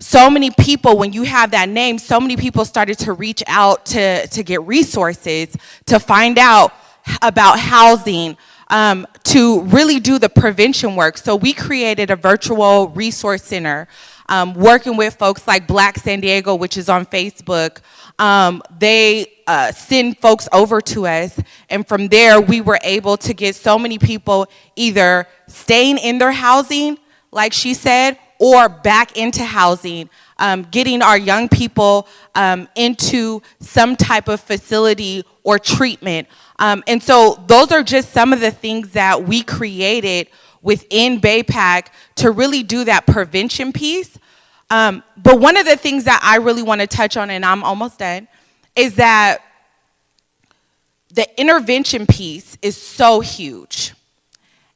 so many people, when you have that name, so many people started to reach out to get resources, to find out about housing, to really do the prevention work. So we created a virtual resource center, working with folks like Black San Diego, which is on Facebook, They send folks over to us, and from there we were able to get so many people either staying in their housing, like she said, or back into housing, getting our young people into some type of facility or treatment. And so those are just some of the things that we created within BayPAC to really do that prevention piece. But one of the things that I really want to touch on, and I'm almost done, is that the intervention piece is so huge.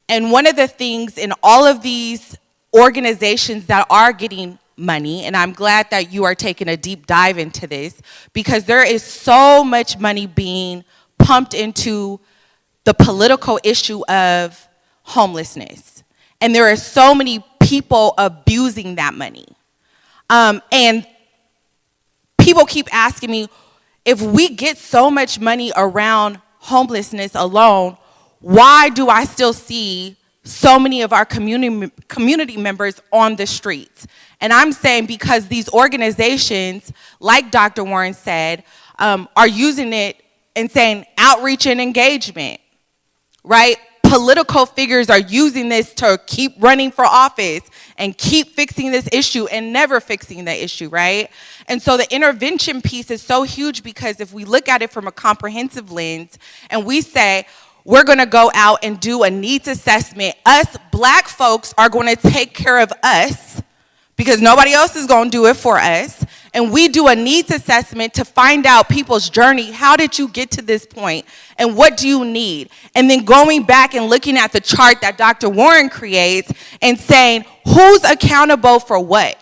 And one of the things in all of these organizations that are getting money, and I'm glad that you are taking a deep dive into this, because there is so much money being pumped into the political issue of homelessness. And there are so many people abusing that money. And people keep asking me, if we get so much money around homelessness alone, why do I still see so many of our community members on the streets? And I'm saying because these organizations, like Dr. Warren said, are using it and saying outreach and engagement, right? Political figures are using this to keep running for office and keep fixing this issue and never fixing the issue, right? And so the intervention piece is so huge, because if we look at it from a comprehensive lens and we say, we're gonna go out and do a needs assessment, us Black folks are gonna take care of us because nobody else is gonna do it for us. And we do a needs assessment to find out people's journey. How did you get to this point? And what do you need? And then going back and looking at the chart that Dr. Warren creates and saying, who's accountable for what?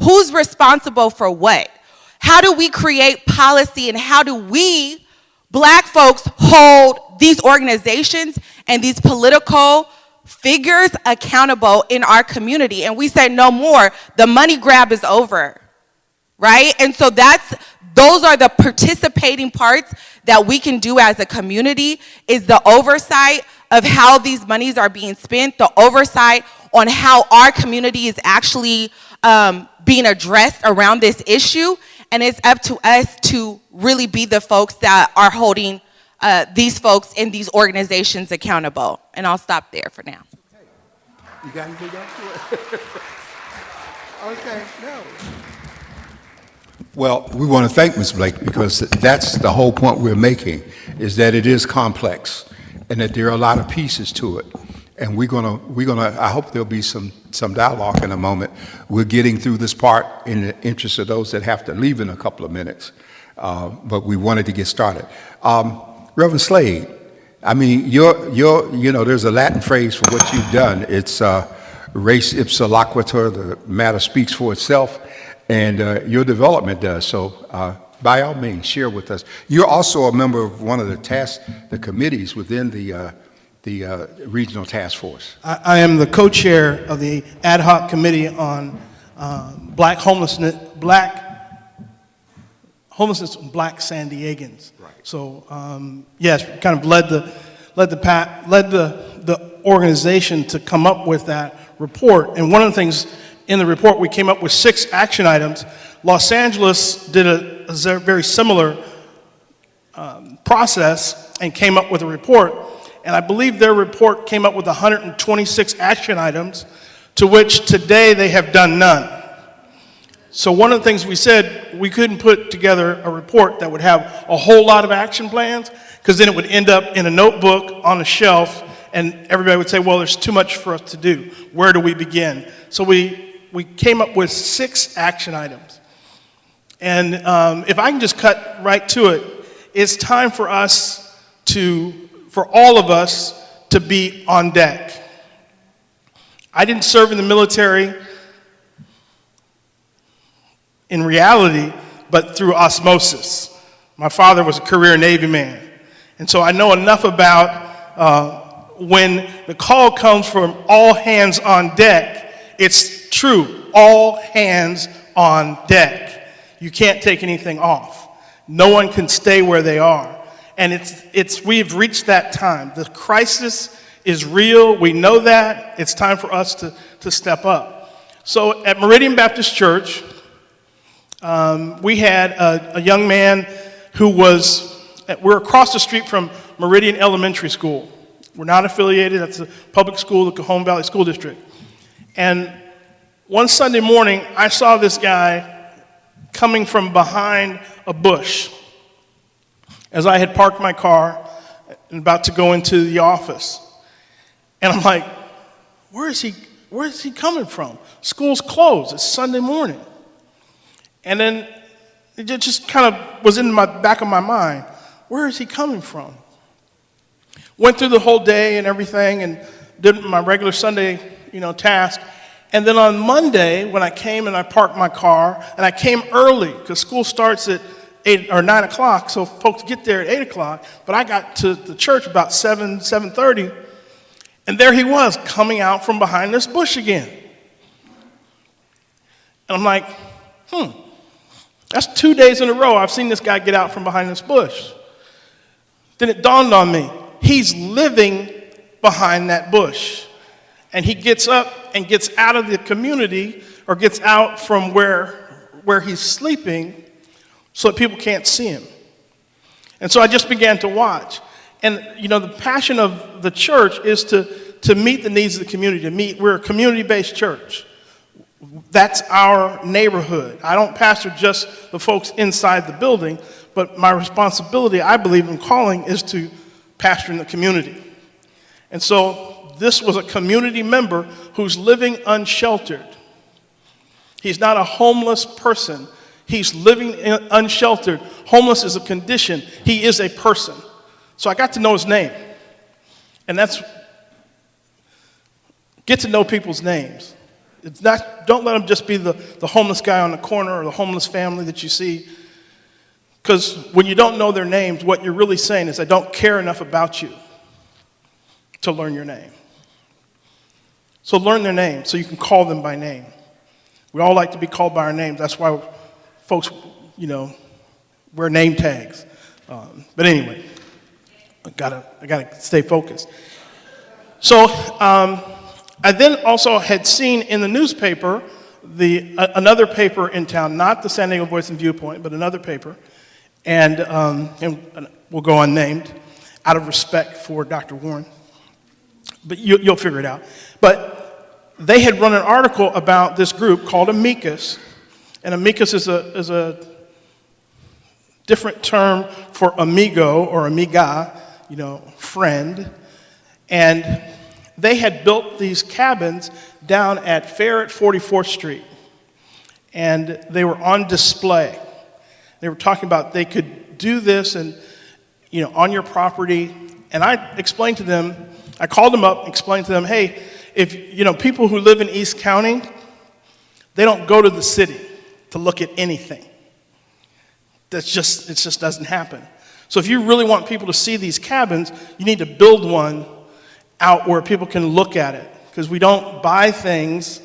Who's responsible for what? How do we create policy, and how do we, Black folks, hold these organizations and these political figures accountable in our community? And we say no more. The money grab is over. Right? And so those are the participating parts that we can do as a community, is the oversight of how these monies are being spent, the oversight on how our community is actually being addressed around this issue. And it's up to us to really be the folks that are holding these folks in these organizations accountable. And I'll stop there for now. Okay. You got anything else? Okay, no. Well, we want to thank Ms. Blake, because that's the whole point we're making, is that it is complex and that there are a lot of pieces to it. And we're gonna, I hope there'll be some dialogue in a moment. We're getting through this part in the interest of those that have to leave in a couple of minutes. But we wanted to get started. Reverend Slade, I mean, there's a Latin phrase for what you've done. It's res ipsa loquitur, the matter speaks for itself. And your development does. So by all means, share with us. You're also a member of one of the committees within the regional task force. I am the co-chair of the ad hoc committee on black homelessness and Black San Diegans. Right. So yes, kind of led the organization to come up with that report. And one of the things in the report, we came up with 6 action items. Los Angeles did a very similar process and came up with a report. And I believe their report came up with 126 action items, to which today they have done none. So one of the things we said, we couldn't put together a report that would have a whole lot of action plans, because then it would end up in a notebook on a shelf, and everybody would say, well, there's too much for us to do. Where do we begin? So we came up with 6 action items. And if I can just cut right to it, it's time for all of us to be on deck. I didn't serve in the military in reality, but through osmosis. My father was a career Navy man. And so I know enough about when the call comes from all hands on deck, it's true, all hands on deck. You can't take anything off. No one can stay where they are. And we've reached that time. The crisis is real. We know that. It's time for us to step up. So at Meridian Baptist Church, we had a young man who we're across the street from Meridian Elementary School. We're not affiliated, that's a public school, the Cajon Valley School District. And one Sunday morning, I saw this guy coming from behind a bush as I had parked my car and about to go into the office. And I'm like, where is he coming from? School's closed, it's Sunday morning. And then it just kind of was in the back of my mind, where is he coming from? Went through the whole day and everything and did my regular Sunday, task. And then on Monday, when I came and I parked my car, and I came early, because school starts at 8 or 9 o'clock, so folks get there at 8 o'clock, but I got to the church about 7:30, and there he was, coming out from behind this bush again. And I'm like, that's 2 days in a row I've seen this guy get out from behind this bush. Then it dawned on me, he's living behind that bush. And he gets up and gets out of the community or gets out from where he's sleeping so that people can't see him. And so I just began to watch. And, the passion of the church is to meet the needs of the community, we're a community-based church. That's our neighborhood. I don't pastor just the folks inside the building, but my responsibility, I believe in calling, is to pastor in the community. And so this was a community member who's living unsheltered. He's not a homeless person. He's living unsheltered. Homeless is a condition. He is a person. So I got to know his name. And get to know people's names. Don't let them just be the homeless guy on the corner or the homeless family that you see. Because when you don't know their names, what you're really saying is, I don't care enough about you to learn your name. So learn their name so you can call them by name. We all like to be called by our names. That's why folks, wear name tags. But anyway, I gotta stay focused. So I then also had seen in the newspaper another paper in town, not the San Diego Voice and Viewpoint, but another paper, and we'll go unnamed out of respect for Dr. Warren. But you'll figure it out. But they had run an article about this group called Amicus, and Amicus is a different term for amigo or amiga, friend. And they had built these cabins down at Fair at 44th Street, and they were on display. They were talking about they could do this and on your property. And I explained to them, I called them up, explained to them, hey, if people who live in East County, they don't go to the city to look at anything. It just doesn't happen. So if you really want people to see these cabins, you need to build one out where people can look at it, because we don't buy things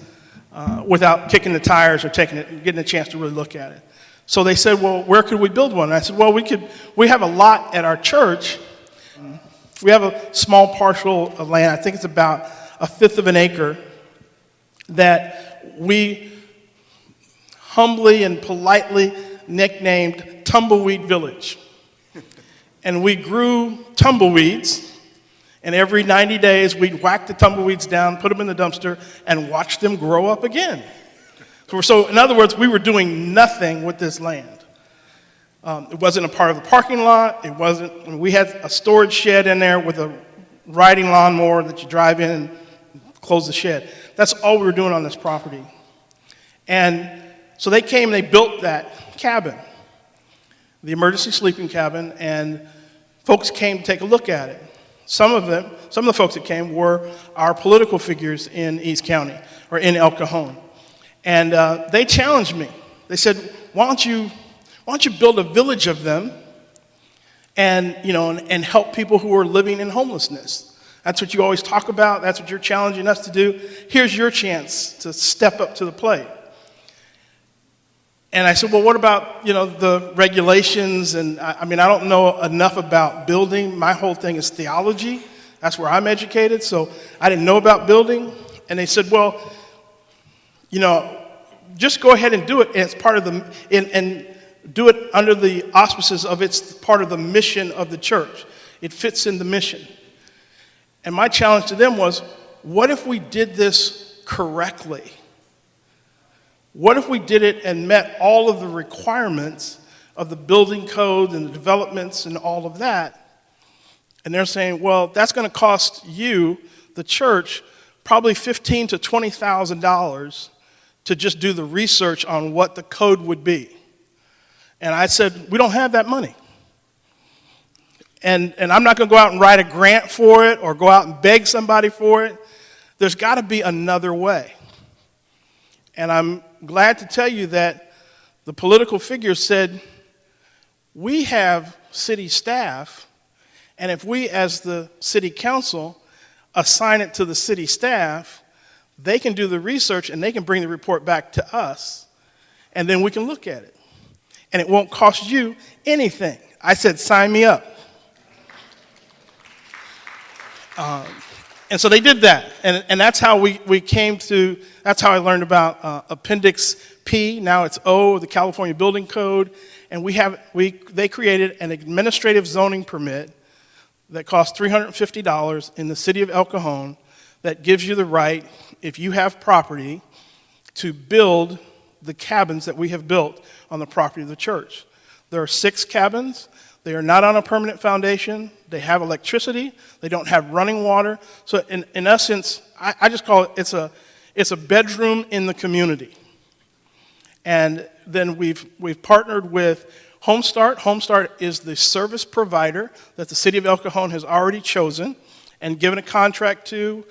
without kicking the tires or getting a chance to really look at it. So they said, well, where could we build one? And I said, well, we have a lot at our church. We have a small parcel of land, I think it's about 1/5 of an acre, that we humbly and politely nicknamed Tumbleweed Village. And we grew tumbleweeds, and every 90 days we'd whack the tumbleweeds down, put them in the dumpster, and watch them grow up again. So in other words, we were doing nothing with this land. It wasn't a part of the parking lot. We had a storage shed in there with a riding lawnmower that you drive in and close the shed. That's all we were doing on this property. And so they came and they built that cabin, the emergency sleeping cabin, and folks came to take a look at it. Some of the folks that came were our political figures in East County or in El Cajon. And they challenged me. They said, why don't you build a village of them and help people who are living in homelessness? That's what you always talk about. That's what you're challenging us to do. Here's your chance to step up to the plate. And I said, well, what about, the regulations? And I don't know enough about building. My whole thing is theology. That's where I'm educated. So I didn't know about building. And they said, well, just go ahead and do it as part of the, and do it under the auspices of it's part of the mission of the church. It fits in the mission. And my challenge to them was, what if we did this correctly? What if we did it and met all of the requirements of the building code and the developments and all of that? And they're saying, well, that's going to cost you, the church, probably $15,000 to $20,000 to just do the research on what the code would be. And I said, we don't have that money. And I'm not going to go out and write a grant for it or go out and beg somebody for it. There's got to be another way. And I'm glad to tell you that the political figures said, we have city staff, and if we as the city council assign it to the city staff, they can do the research and they can bring the report back to us, and then we can look at it. And it won't cost you anything. I said, sign me up. And so they did that, and that's how we came to, that's how I learned about Appendix P, now it's O, the California Building Code, and they created an administrative zoning permit that costs $350 in the city of El Cajon that gives you the right, if you have property, to build the cabins that we have built on the property of the church. There are 6 cabins. They are not on a permanent foundation. They have electricity. They don't have running water. So in essence, I just call it, it's a bedroom in the community. And then we've partnered with HomeStart. HomeStart is the service provider that the city of El Cajon has already chosen and given a contract to,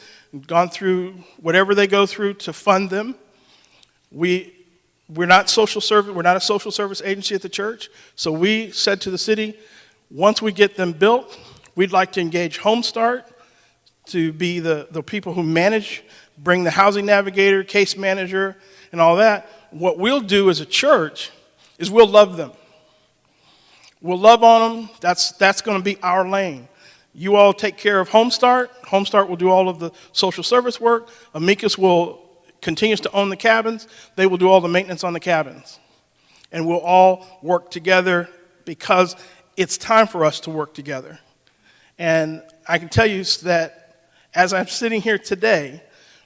gone through whatever they go through to fund them. We're not social service. We're not a social service agency at the church. So we said to the city, once we get them built, we'd like to engage HomeStart to be the people who manage, bring the housing navigator, case manager, and all that. What we'll do as a church is we'll love them. We'll love on them. That's going to be our lane. You all take care of HomeStart. HomeStart will do all of the social service work. Amicus continues to own the cabins. They will do all the maintenance on the cabins. And we'll all work together because it's time for us to work together. And I can tell you that as I'm sitting here today,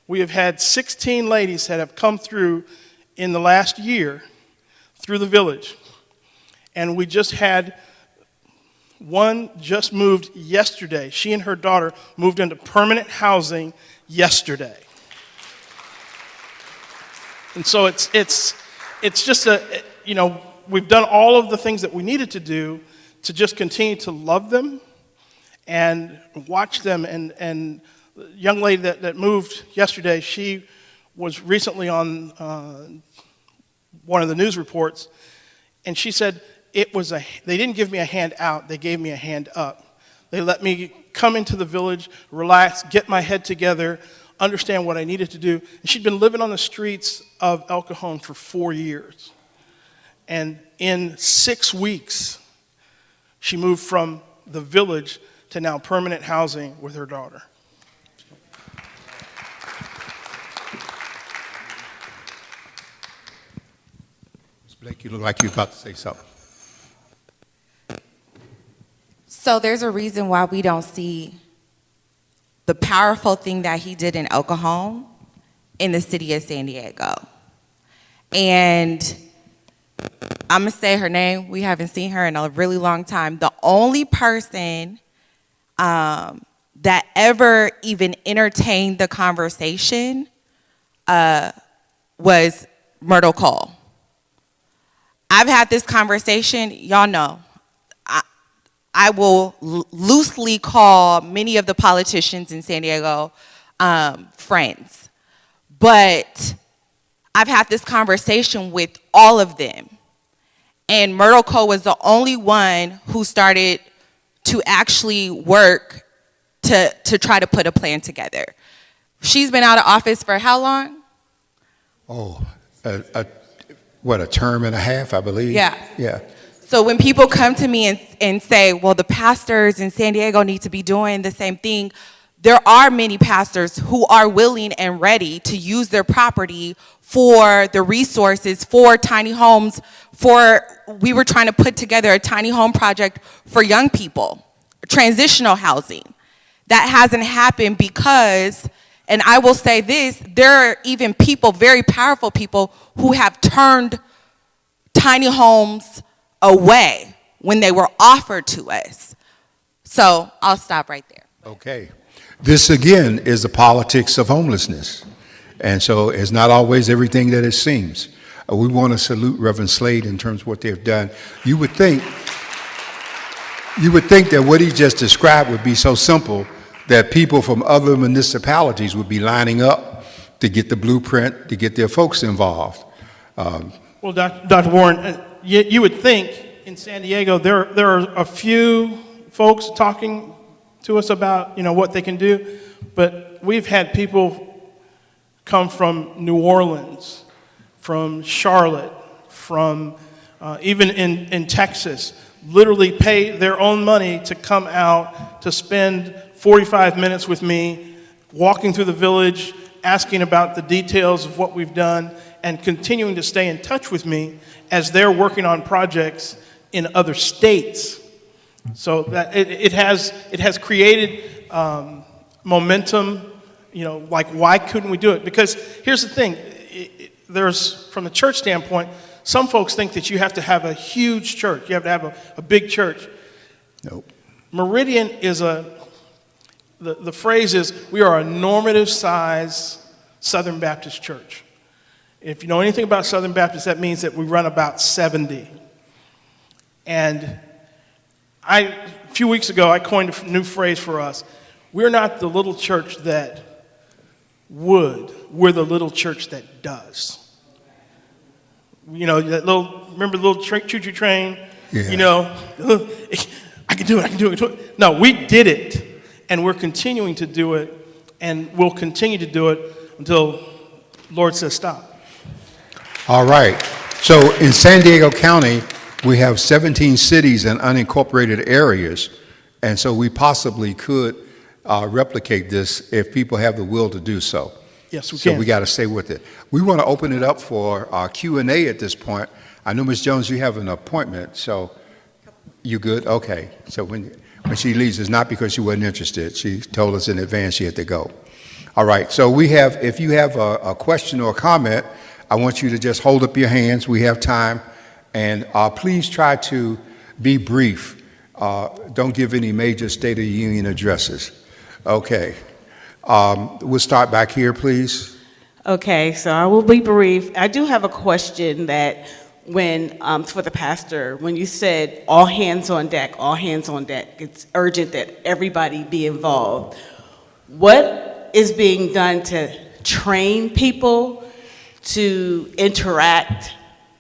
we have had 16 ladies that have come through in the last year through the village. And we just had one just moved yesterday. She and her daughter moved into permanent housing yesterday. And so it's just we've done all of the things that we needed to do to just continue to love them and watch them. And the young lady that moved yesterday, she was recently on one of the news reports, and she said, they didn't give me a hand out, they gave me a hand up. They let me come into the village, relax, get my head together, understand what I needed to do. And she'd been living on the streets of El Cajon for 4 years. And in 6 weeks, she moved from the village to now permanent housing with her daughter. Ms. Blake, you look like you're about to say something. So there's a reason why we don't see the powerful thing that he did in El Cajon in the city of San Diego. And I'm going to say her name. We haven't seen her in a really long time. The only person that ever even entertained the conversation was Myrtle Cole. I've had this conversation, y'all know. I will loosely call many of the politicians in San Diego friends. But I've had this conversation with all of them. And Myrtle Cole was the only one who started to actually work to try to put a plan together. She's been out of office for how long? Oh, a term and a half, I believe. Yeah. Yeah. So when people come to me and say, well, the pastors in San Diego need to be doing the same thing, there are many pastors who are willing and ready to use their property for the resources for tiny homes. We were trying to put together a tiny home project for young people, transitional housing. That hasn't happened because, and I will say this, there are even people, very powerful people, who have turned tiny homes away when they were offered to us. So I'll stop right there. Okay. This, again, is the politics of homelessness. And so it's not always everything that it seems. We want to salute Reverend Slade in terms of what they've done. You would think that what he just described would be so simple that people from other municipalities would be lining up to get the blueprint, to get their folks involved. Well, Dr. Warren, you would think in San Diego there are a few folks talking to us about what they can do, but we've had people come from New Orleans, from Charlotte, from even in Texas, literally pay their own money to come out to spend 45 minutes with me, walking through the village, asking about the details of what we've done, and continuing to stay in touch with me as they're working on projects in other states. So that it has created momentum. Like, why couldn't we do it? Because here's the thing, there's, from the church standpoint, some folks think that you have to have a huge church. You have to have a big church. Nope. Meridian is the phrase is, we are a normative size Southern Baptist church. If you know anything about Southern Baptist, that means that we run about 70. And a few weeks ago, I coined a new phrase for us. We're not the little church that would. We're the little church that does. Remember the little choo-choo train? Yeah. I can do it. No, we did it, and we're continuing to do it, and we'll continue to do it until the Lord says stop. All right. So in San Diego County, we have 17 cities and unincorporated areas, and so we possibly could replicate this if people have the will to do so. Yes, we So can. we got to stay with it. We want to open it up for Q&A at this point. I know, Ms. Jones, you have an appointment, so you good? Okay. So when she leaves, it's not because she wasn't interested. She told us in advance she had to go. All right. So if you have a question or a comment, I want you to just hold up your hands. We have time. And please try to be brief. Don't give any major State of the Union addresses. Okay. We'll start back here, please. Okay, so I will be brief. I do have a question that for the pastor, when you said all hands on deck, it's urgent that everybody be involved. What is being done to train people to interact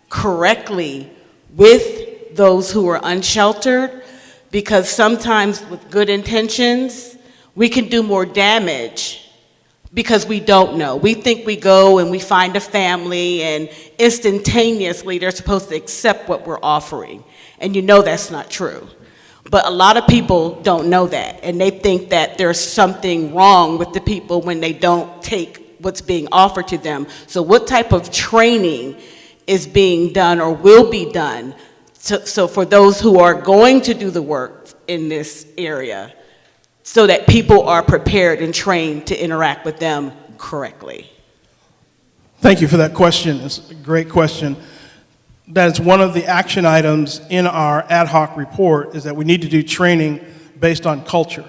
correctly with those who are unsheltered? Because sometimes with good intentions, we can do more damage because we don't know. We think we go and we find a family and instantaneously they're supposed to accept what we're offering. And that's not true. But a lot of people don't know that, and they think that there's something wrong with the people when they don't take what's being offered to them. So what type of training is being done or will be done so for those who are going to do the work in this area, so that people are prepared and trained to interact with them correctly? Thank you for that question. It's a great question. That is one of the action items in our ad hoc report, is that we need to do training based on culture.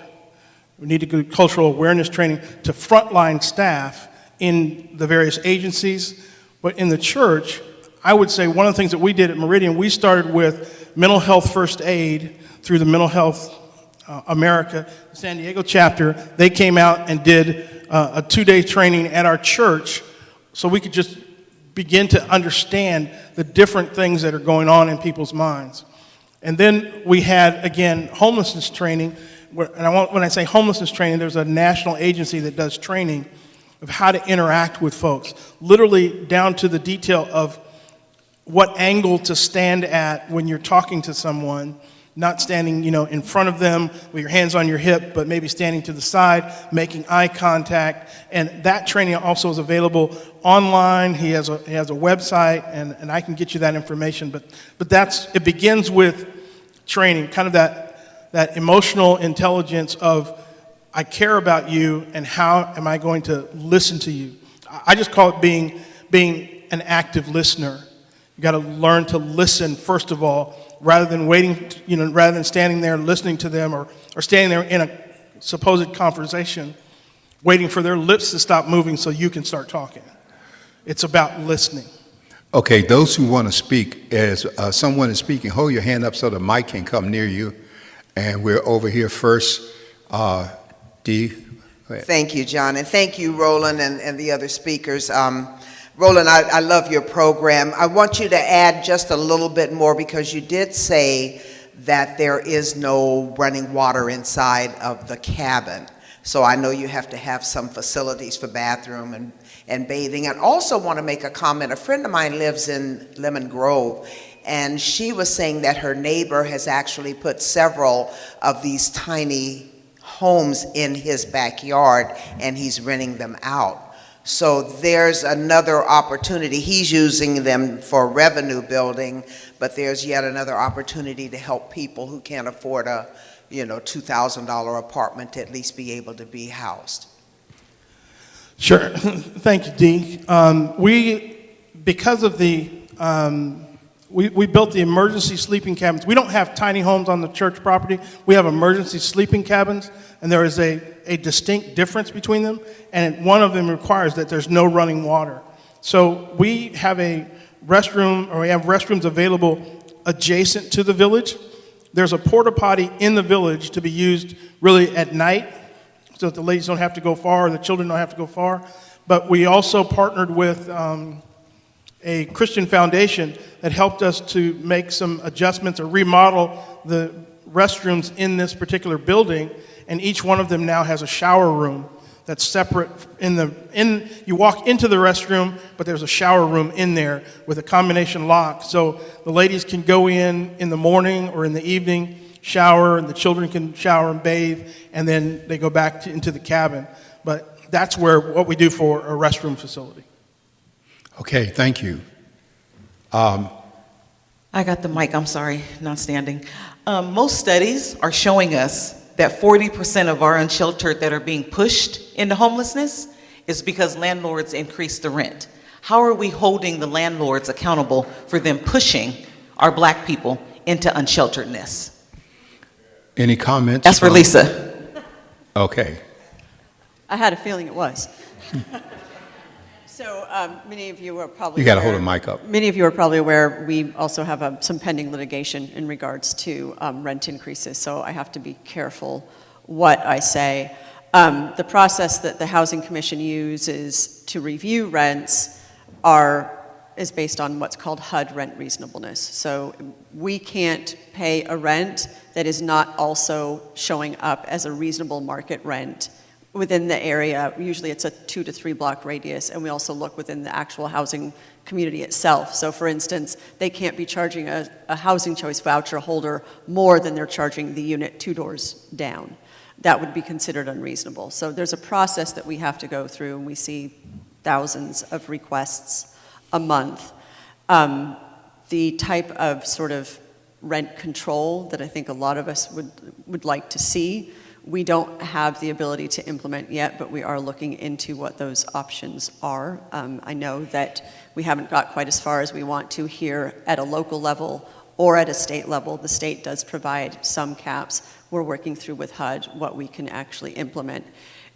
We need to do cultural awareness training to frontline staff in the various agencies. But in the church, I would say one of the things that we did at Meridian, we started with mental health first aid through the Mental Health America San Diego chapter. They came out and did a 2-day training at our church so we could just begin to understand the different things that are going on in people's minds. And then we had, again, homelessness training. When I say homelessness training, there's a national agency that does training of how to interact with folks, literally down to the detail of what angle to stand at when you're talking to someone not standing, in front of them with your hands on your hip, but maybe standing to the side, making eye contact. And that training also is available online. He has a website, and I can get you that information. But it begins with training, kind of that emotional intelligence of, I care about you, and how am I going to listen to you? I just call it being an active listener. You got to learn to listen first of all, rather than waiting, rather than standing there listening to them or standing there in a supposed conversation, waiting for their lips to stop moving so you can start talking. It's about listening. Okay, those who want to speak, as someone is speaking, hold your hand up so the mic can come near you. And we're over here first. Dee. Go ahead. Thank you, John, and thank you, Roland, and the other speakers. Roland, I love your program. I want you to add just a little bit more, because you did say that there is no running water inside of the cabin. So I know you have to have some facilities for bathroom and bathing. I also want to make a comment. A friend of mine lives in Lemon Grove, and she was saying that her neighbor has actually put several of these tiny homes in his backyard, and he's renting them out. So there's another opportunity. He's using them for revenue building, but there's yet another opportunity to help people who can't afford a $2,000 apartment to at least be able to be housed. Sure. Thank you, Dee. Because of the, we built the emergency sleeping cabins. We don't have tiny homes on the church property. We have emergency sleeping cabins, and there is a distinct difference between them, and one of them requires that there's no running water. So we have we have restrooms available adjacent to the village. There's a porta potty in the village to be used really at night, so that the ladies don't have to go far, or the children don't have to go far. But we also partnered with a Christian foundation that helped us to make some adjustments or remodel the restrooms in this particular building, and each one of them now has a shower room that's separate. You walk into the restroom, but there's a shower room in there with a combination lock, so the ladies can go in the morning or in the evening, shower, and the children can shower and bathe, and then they go back into the cabin. But that's what we do for a restroom facility. Okay, thank you. I got the mic, I'm sorry, not standing. Most studies are showing us that 40% of our unsheltered that are being pushed into homelessness is because landlords increase the rent. How are we holding the landlords accountable for them pushing our black people into unshelteredness? Any comments? That's for Lisa. Okay. I had a feeling it was. So many of you are probably You got to hold the mic up. Many of you are probably aware we also have some pending litigation in regards to rent increases, so I have to be careful what I say. The process that the Housing Commission uses to review rents is based on what's called HUD rent reasonableness. So we can't pay a rent that is not also showing up as a reasonable market rent within the area. Usually it's a 2 to 3 block radius, and we also look within the actual housing community itself. So for instance, they can't be charging a housing choice voucher holder more than they're charging the unit 2 doors down. That would be considered unreasonable. So there's a process that we have to go through, and we see thousands of requests a month. The type of sort of rent control that I think a lot of us would like to see, we don't have the ability to implement yet, but we are looking into what those options are. I know that we haven't got quite as far as we want to here at a local level or at a state level. The state does provide some caps. We're working through with HUD what we can actually implement.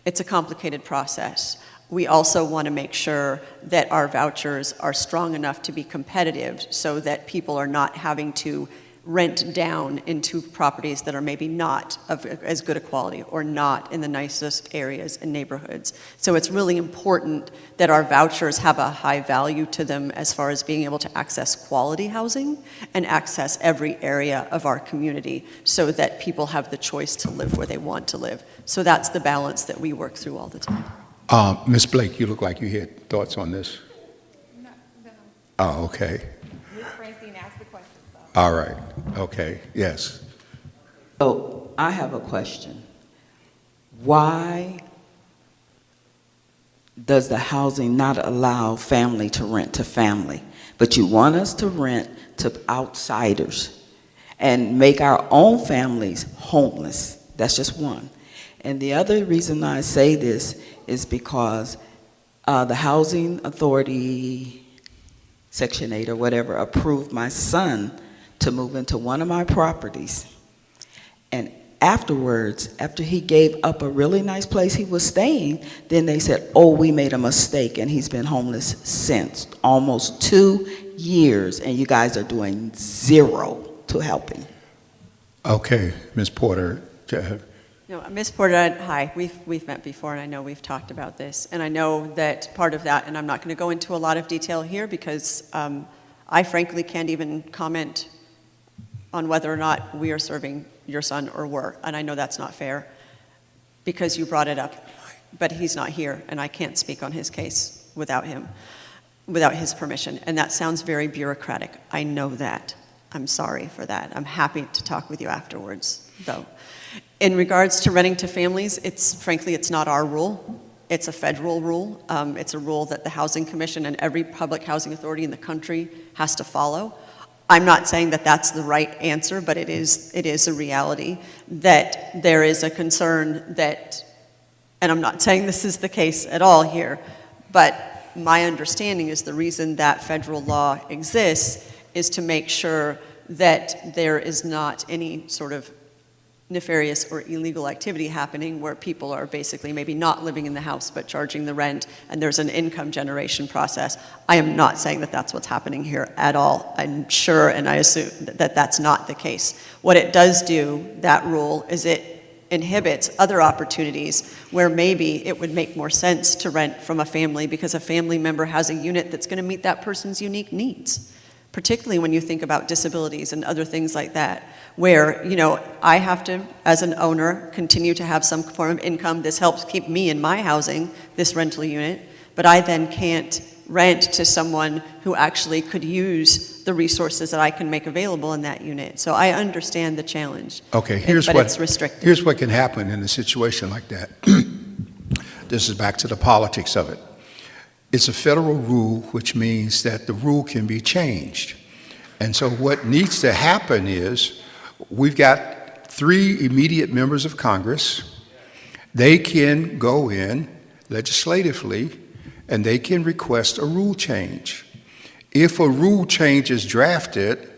It's a complicated process. We also want to make sure that our vouchers are strong enough to be competitive so that people are not having to rent down into properties that are maybe not of as good a quality or not in the nicest areas and neighborhoods. So it's really important that our vouchers have a high value to them as far as being able to access quality housing and access every area of our community so that people have the choice to live where they want to live. So that's the balance that we work through all the time. Ms. Blake, you look like you had thoughts on this. No. Oh, okay. Ms. Francine asked the question. All right. Okay. Yes. So I have a question. Why does the housing not allow family to rent to family? But you want us to rent to outsiders and make our own families homeless. That's just one. And the other reason I say this is because the Housing Authority, Section 8 or whatever, approved my son to move into one of my properties. And afterwards, after he gave up a really nice place he was staying, then they said, oh, we made a mistake, and he's been homeless since almost 2 years, and you guys are doing zero to help him. Okay, Ms. Porter. No, Ms. Porter, hi. We've met before, and I know we've talked about this. And I know that part of that, and I'm not going to go into a lot of detail here because I frankly can't even comment on whether or not we are serving your son or were. And I know that's not fair because you brought it up. But he's not here, and I can't speak on his case without him, without his permission. And that sounds very bureaucratic. I know that. I'm sorry for that. I'm happy to talk with you afterwards, though. In regards to renting to families, frankly, it's not our rule. It's a federal rule. It's a rule that the Housing Commission and every public housing authority in the country has to follow. I'm not saying that that's the right answer, but it is a reality that there is a concern that, and I'm not saying this is the case at all here, but my understanding is the reason that federal law exists is to make sure that there is not any sort of nefarious or illegal activity happening where people are basically maybe not living in the house but charging the rent, and there's an income generation process. I am not saying that that's what's happening here at all. I'm sure and I assume that that's not the case. What it does do, that rule, is it inhibits other opportunities where maybe it would make more sense to rent from a family because a family member has a unit that's going to meet that person's unique needs, particularly when you think about disabilities and other things like that, where, I have to, as an owner, continue to have some form of income. This helps keep me in my housing, this rental unit, but I then can't rent to someone who actually could use the resources that I can make available in that unit. So I understand the challenge. Okay, but it's restricted. Here's what can happen in a situation like that. This is back to the politics of it. It's a federal rule, which means that the rule can be changed. And so what needs to happen is we've got 3 immediate members of Congress. They can go in legislatively and they can request a rule change. If a rule change is drafted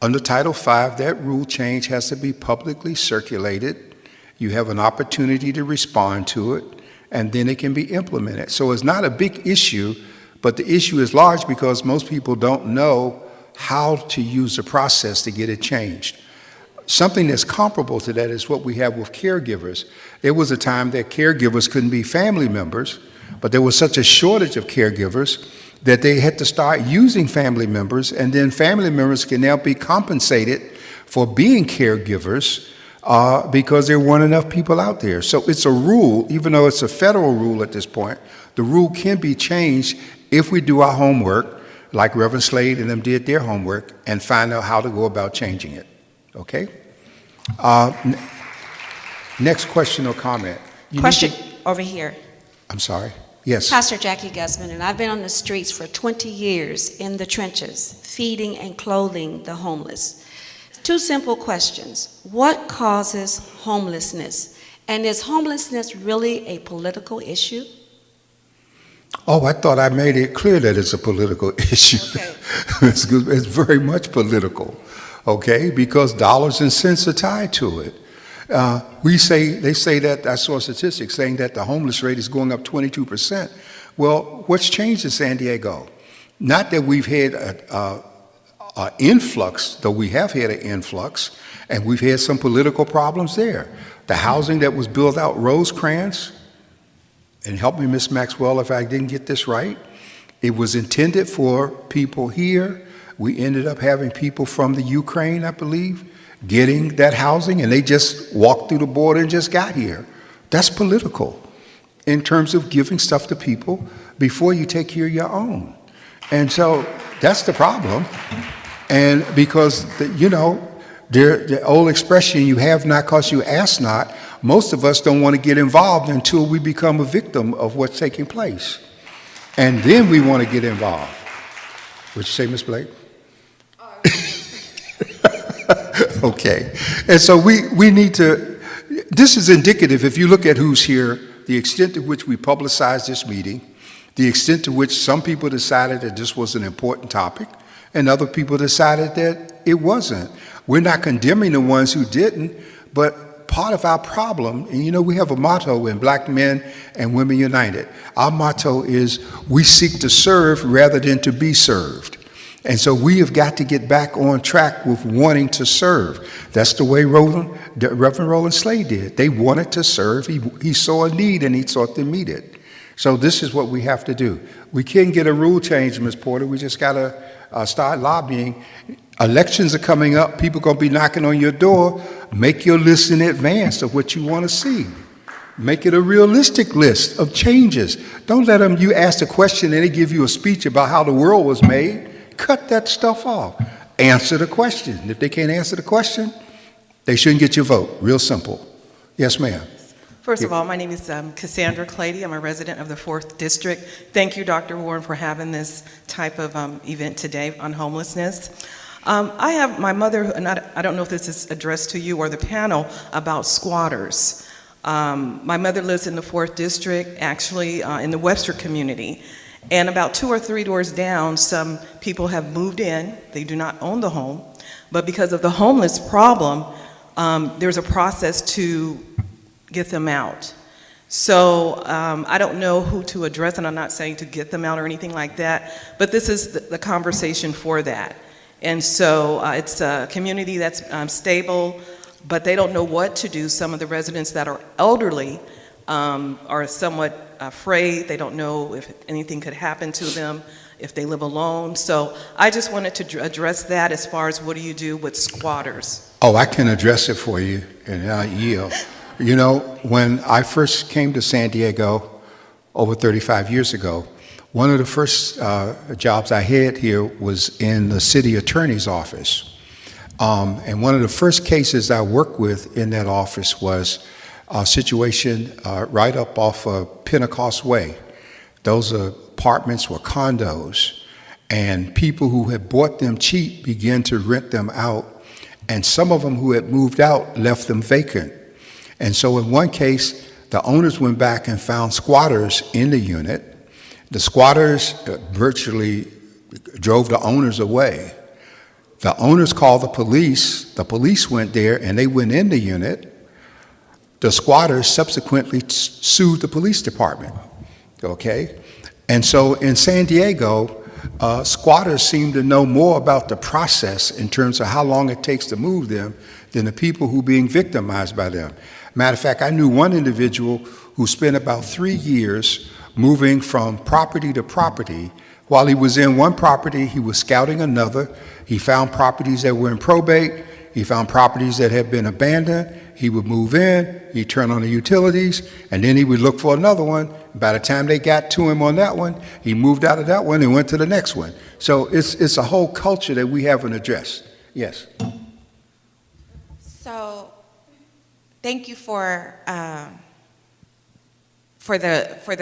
under Title V, that rule change has to be publicly circulated. You have an opportunity to respond to it, and then it can be implemented. So it's not a big issue, but the issue is large because most people don't know how to use the process to get it changed. Something that's comparable to that is what we have with caregivers. There was a time that caregivers couldn't be family members, but there was such a shortage of caregivers that they had to start using family members, and then family members can now be compensated for being caregivers because there weren't enough people out there. So it's a rule, even though it's a federal rule at this point, the rule can be changed if we do our homework, like Reverend Slade and them did their homework, and find out how to go about changing it. Okay? Next question or comment. Question over here. I'm sorry. Yes. Pastor Jackie Guzman, and I've been on the streets for 20 years in the trenches, feeding and clothing the homeless. 2 simple questions. What causes homelessness? And is homelessness really a political issue? Oh, I thought I made it clear that it's a political issue. Okay. It's very much political, okay, because dollars and cents are tied to it. They say that, I saw statistics saying that the homeless rate is going up 22%. Well, what's changed in San Diego? Not that we've had an influx, though we have had an influx, and we've had some political problems there. The housing that was built out Rosecrans, and help me, Ms. Maxwell, if I didn't get this right, it was intended for people here. We ended up having people from the Ukraine, I believe, getting that housing, and they just walked through the border and just got here. That's political in terms of giving stuff to people before you take care of your own. And so that's the problem. And because, The old expression, you have not because you ask not, most of us don't want to get involved until we become a victim of what's taking place. And then we want to get involved. Would you say, Ms. Blake? Okay. And so we need to, this is indicative, if you look at who's here, the extent to which we publicized this meeting, the extent to which some people decided that this was an important topic, and other people decided that it wasn't. We're not condemning the ones who didn't, but part of our problem, and you know, we have a motto in Black Men and Women United. Our motto is, we seek to serve rather than to be served. And so we have got to get back on track with wanting to serve. That's the way Reverend Roland Slade did. They wanted to serve. He saw a need and he sought to meet it. So this is what we have to do. We can't get a rule change, Ms. Porter. We just got to start lobbying. Elections are coming up. People are going to be knocking on your door. Make your list in advance of what you want to see. Make it a realistic list of changes. Don't let them, you ask a question and they give you a speech about how the world was made. Cut that stuff off. Answer the question. If they can't answer the question, they shouldn't get your vote. Real simple. Yes, ma'am. First of all, my name is Cassandra Clady. I'm a resident of the 4th District. Thank you, Dr. Warren, for having this type of event today on homelessness. I have my mother, and I don't know if this is addressed to you or the panel, about squatters. My mother lives in the 4th District, actually in the Webster community. And about 2 or 3 doors down, some people have moved in. They do not own the home. But because of the homeless problem, there's a process to get them out. So I don't know who to address, and I'm not saying to get them out or anything like that, but this is the conversation for that. And so it's a community that's stable, but they don't know what to do. Some of the residents that are elderly are somewhat afraid. They don't know if anything could happen to them if they live alone. So I just wanted to address that as far as what do you do with squatters? Oh, I can address it for you, and I yield. You know, when I first came to San Diego over 35 years ago, one of the first jobs I had here was in the city attorney's office. And one of the first cases I worked with in that office was a situation right up off of Pentecost Way. Those apartments were condos, and people who had bought them cheap began to rent them out, and some of them who had moved out left them vacant. And so in one case, the owners went back and found squatters in the unit. The squatters virtually drove the owners away. The owners called the police went there and they went in the unit. The squatters subsequently sued the police department, okay? And so in San Diego, squatters seem to know more about the process in terms of how long it takes to move them than the people who are being victimized by them. Matter of fact, I knew one individual who spent about 3 years moving from property to property. While he was in one property, he was scouting another. He found properties that were in probate. He found properties that had been abandoned. He would move in, he'd turn on the utilities, and then he would look for another one. By the time they got to him on that one, he moved out of that one and went to the next one. So it's a whole culture that we haven't addressed. Yes. So, thank you for the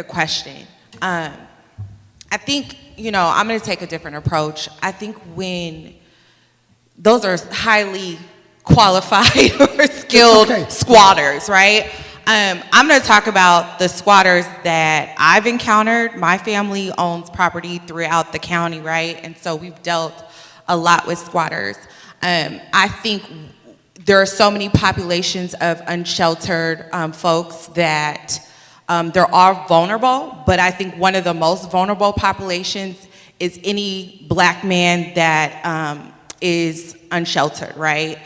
question. I think, you know, I'm going to take a different approach. I think when those are highly qualified or skilled squatters, right? I'm going to talk about the squatters that I've encountered. My family owns property throughout the county, right? And so we've dealt a lot with squatters. I think there are so many populations of unsheltered folks that they're all vulnerable, but I think one of the most vulnerable populations is any Black man that is unsheltered, right?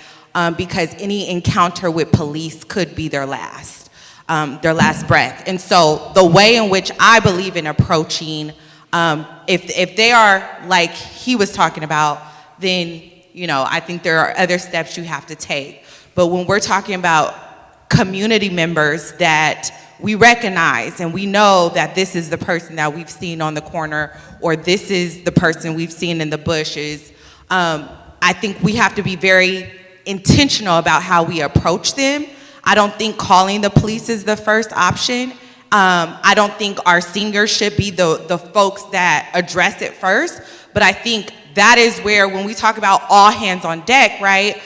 Because any encounter with police could be their last breath. And so the way in which I believe in approaching, if they are like he was talking about, then, you know, I think there are other steps you have to take. But when we're talking about community members that we recognize and we know that this is the person that we've seen on the corner or this is the person we've seen in the bushes, I think we have to be very intentional about how we approach them. I don't think calling the police is the first option. I don't think our seniors should be the folks that address it first, but I think that is where, when we talk about all hands on deck, right,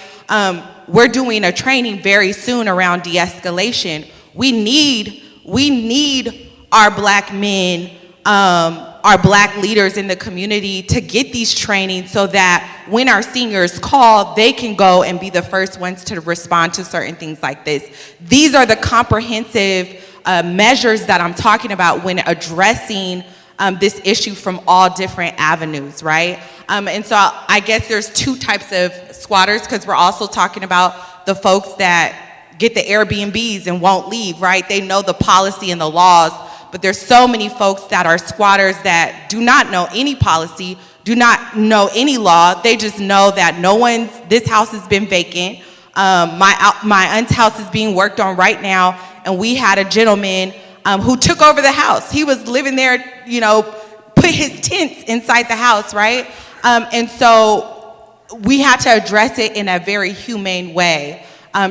we're doing a training very soon around de-escalation. We need our black men, our black leaders in the community to get these trainings so that when our seniors call, they can go and be the first ones to respond to certain things like this. These are the comprehensive measures that I'm talking about when addressing this issue from all different avenues, right? And so I guess there's two types of squatters, because we're also talking about the folks that get the Airbnbs and won't leave, right? They know the policy and the laws, but there's so many folks that are squatters that do not know any policy, do not know any law. They just know that this house has been vacant. My aunt's house is being worked on right now, and we had a gentleman who took over the house. He was living there, put his tents inside the house, right? And so we had to address it in a very humane way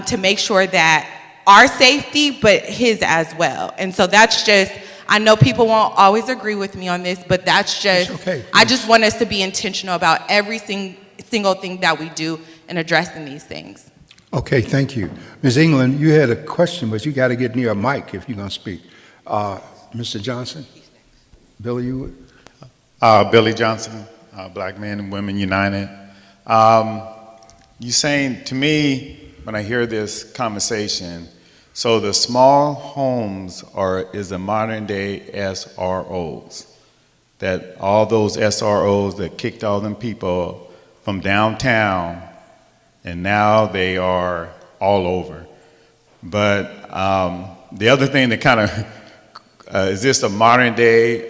to make sure that our safety, but his as well. And so that's just, I know people won't always agree with me on this, but that's just, okay. I just want us to be intentional about every single thing that we do in addressing these things. Okay, thank you. Ms. England, you had a question, but you got to get near a mic if you're going to speak. Mr. Johnson? Billy, you would? Billy Johnson, Black Men and Women United. You saying to me, when I hear this conversation, so the small homes is a modern day SROs. That all those SROs that kicked all them people from downtown, and now they are all over. But the other thing that kind of, is this a modern day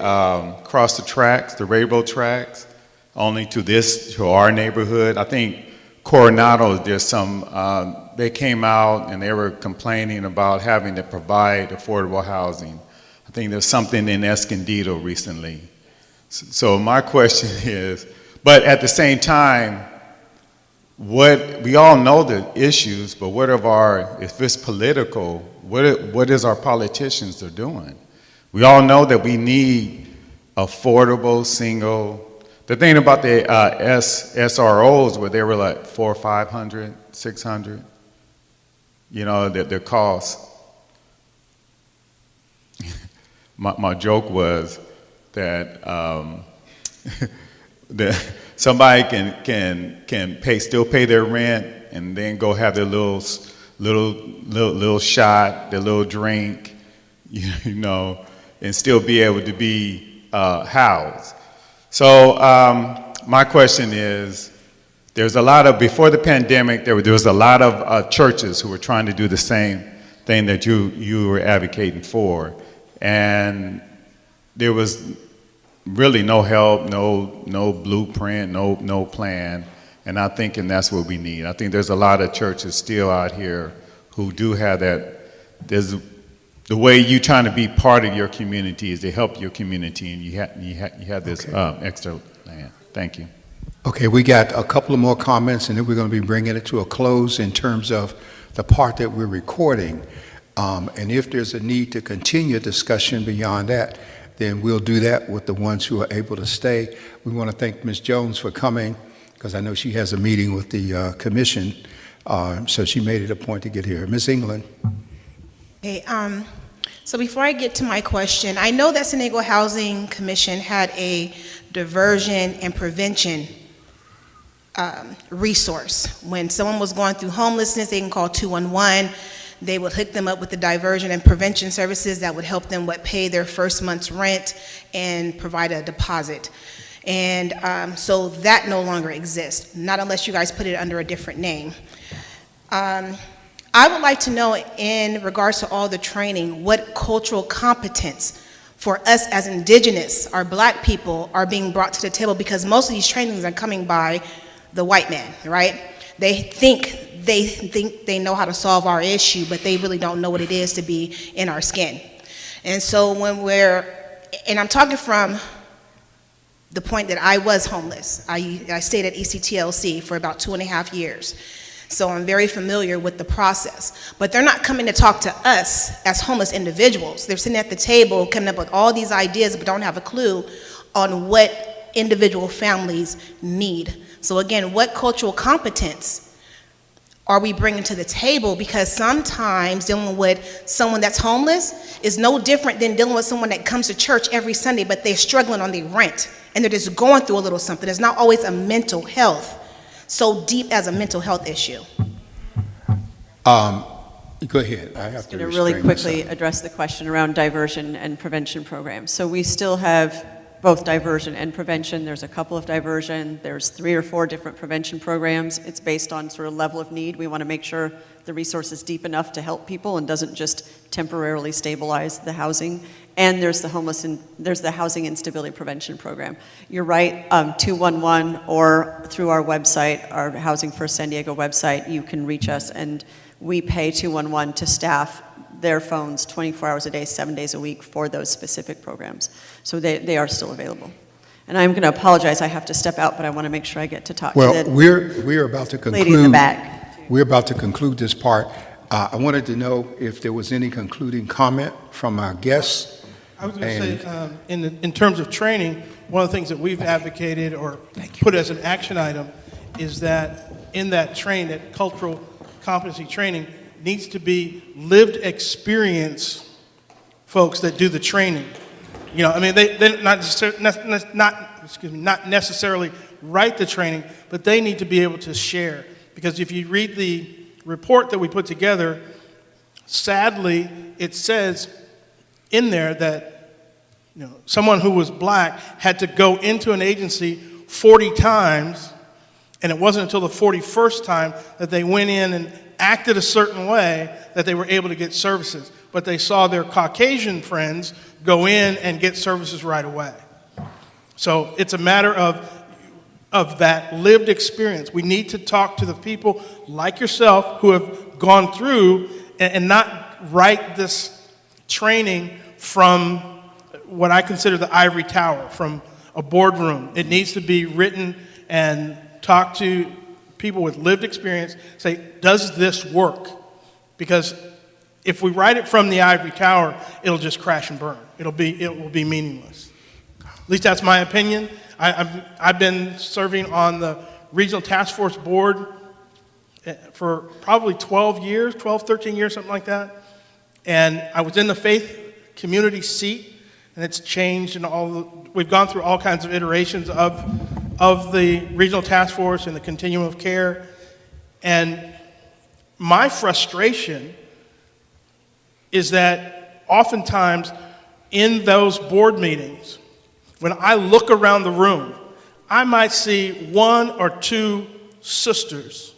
cross the tracks, the railroad tracks, only to our neighborhood? I think Coronado, there's some, they came out and they were complaining about having to provide affordable housing. I think there's something in Escondido recently. So my question is, but at the same time, we all know the issues, but if it's political, what is our politicians are doing? We all know that we need affordable, single. The thing about the SROs, where they were like 400, 500, 600, their costs. My joke was that that somebody can still pay their rent and then go have their little shot, their little drink, and still be able to be housed. So my question is, before the pandemic, there was a lot of churches who were trying to do the same thing that you were advocating for, and there was really no help, no blueprint, no plan, and I'm thinking that's what we need. I think there's a lot of churches still out here who do have that. There's the way you trying to be part of your community is to help your community, and you have this extra land. Thank you. Okay, we got a couple of more comments, and then we're going to be bringing it to a close in terms of the part that we're recording. And if there's a need to continue discussion beyond that, then we'll do that with the ones who are able to stay. We want to thank Ms. Jones for coming, because I know she has a meeting with the commission, so she made it a point to get here. Ms. England. Okay, so before I get to my question, I know that San Diego Housing Commission had a diversion and prevention resource. When someone was going through homelessness, they can call 211. They would hook them up with the diversion and prevention services that would help them pay their first month's rent and provide a deposit. And so that no longer exists, not unless you guys put it under a different name. I would like to know, in regards to all the training, what cultural competence for us as indigenous, our black people, are being brought to the table, because most of these trainings are coming by the white man, right? They think they know how to solve our issue, but they really don't know what it is to be in our skin. And so and I'm talking from the point that I was homeless. I stayed at ECTLC for about 2.5 years. So I'm very familiar with the process. But they're not coming to talk to us as homeless individuals. They're sitting at the table coming up with all these ideas but don't have a clue on what individual families need. So again, what cultural competence are we bringing to the table? Because sometimes dealing with someone that's homeless is no different than dealing with someone that comes to church every Sunday, but they're struggling on their rent, and they're just going through a little something. It's not always a mental health, so deep as a mental health issue. Go ahead. I have to going to really restrain quickly myself. address the question around diversion and prevention programs. So we still have both diversion and prevention. There's a couple of diversion. There's 3 or 4 different prevention programs. It's based on sort of level of need. We want to make sure the resource is deep enough to help people and doesn't just temporarily stabilize the housing. And there's the housing instability prevention program. You're right, 211 or through our website, our Housing First San Diego website, you can reach us, and we pay 211 to staff their phones 24 hours a day, 7 days a week for those specific programs. So they are still available. And I'm going to apologize, I have to step out, but I want to make sure I get to talk Well, to the we're about to conclude. lady in the back. We're about to conclude this part. I wanted to know if there was any concluding comment from our guests. I was going to say, in terms of training, one of the things that we've advocated or put as an action item is that in that training, that cultural competency training, needs to be lived experience folks that do the training. You know, I mean, they're not necessarily write the training, but they need to be able to share. Because if you read the report that we put together, sadly, it says in there that, you know, someone who was black had to go into an agency 40 times, and it wasn't until the 41st time that they went in and acted a certain way that they were able to get services. But they saw their Caucasian friends go in and get services right away. So it's a matter of that lived experience. We need to talk to the people like yourself who have gone through and not write this training from what I consider the ivory tower, from a boardroom. It needs to be written and talk to people with lived experience, say, does this work? Because if we write it from the ivory tower, it'll just crash and burn. It will be meaningless. At least that's my opinion. I've been serving on the Regional Task Force Board for probably 13 years, something like that. And I was in the faith community seat, and it's changed, and we've gone through all kinds of iterations of the Regional Task Force and the continuum of care. And my frustration is that oftentimes in those board meetings, when I look around the room, I might see 1 or 2 sisters,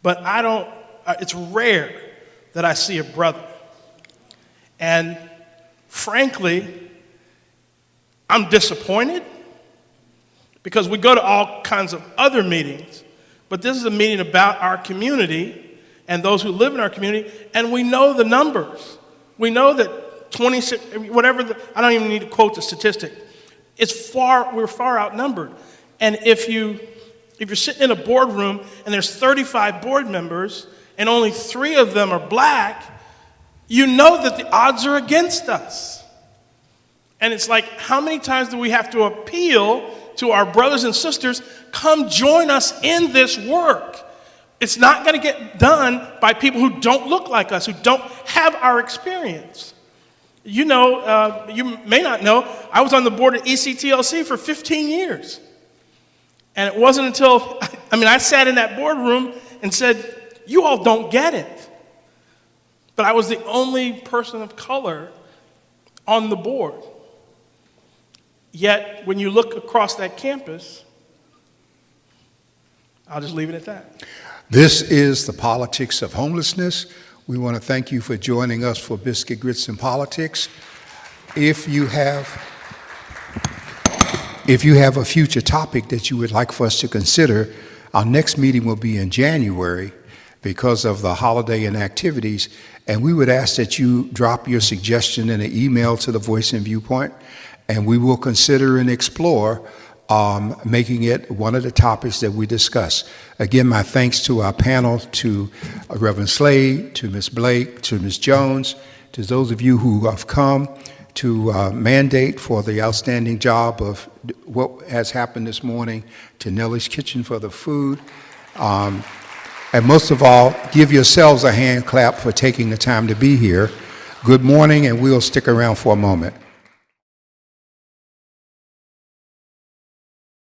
but it's rare that I see a brother. And frankly, I'm disappointed because we go to all kinds of other meetings, but this is a meeting about our community and those who live in our community, and we know the numbers. We know that 26, I don't even need to quote the statistic. We're far outnumbered. And if you're sitting in a boardroom and there's 35 board members and only 3 of them are black, you know that the odds are against us. And it's like, how many times do we have to appeal to our brothers and sisters, come join us in this work? It's not going to get done by people who don't look like us, who don't have our experience. You know, you may not know, I was on the board at ECTLC for 15 years. And it wasn't until, I sat in that boardroom and said, you all don't get it. But I was the only person of color on the board. Yet, when you look across that campus, I'll just leave it at that. This is the politics of homelessness. We want to thank you for joining us for Biscuit, Grits, and Politics. If you have a future topic that you would like for us to consider, our next meeting will be in January because of the holiday and activities, and we would ask that you drop your suggestion in an email to the Voice and Viewpoint, and we will consider and explore making it one of the topics that we discuss. Again, my thanks to our panel, to Reverend Slade, to Ms. Blake, to Ms. Jones, to those of you who have come to mandate for the outstanding job of what has happened this morning, to Nellie's Kitchen for the food. And most of all, give yourselves a hand clap for taking the time to be here. Good morning, and we'll stick around for a moment.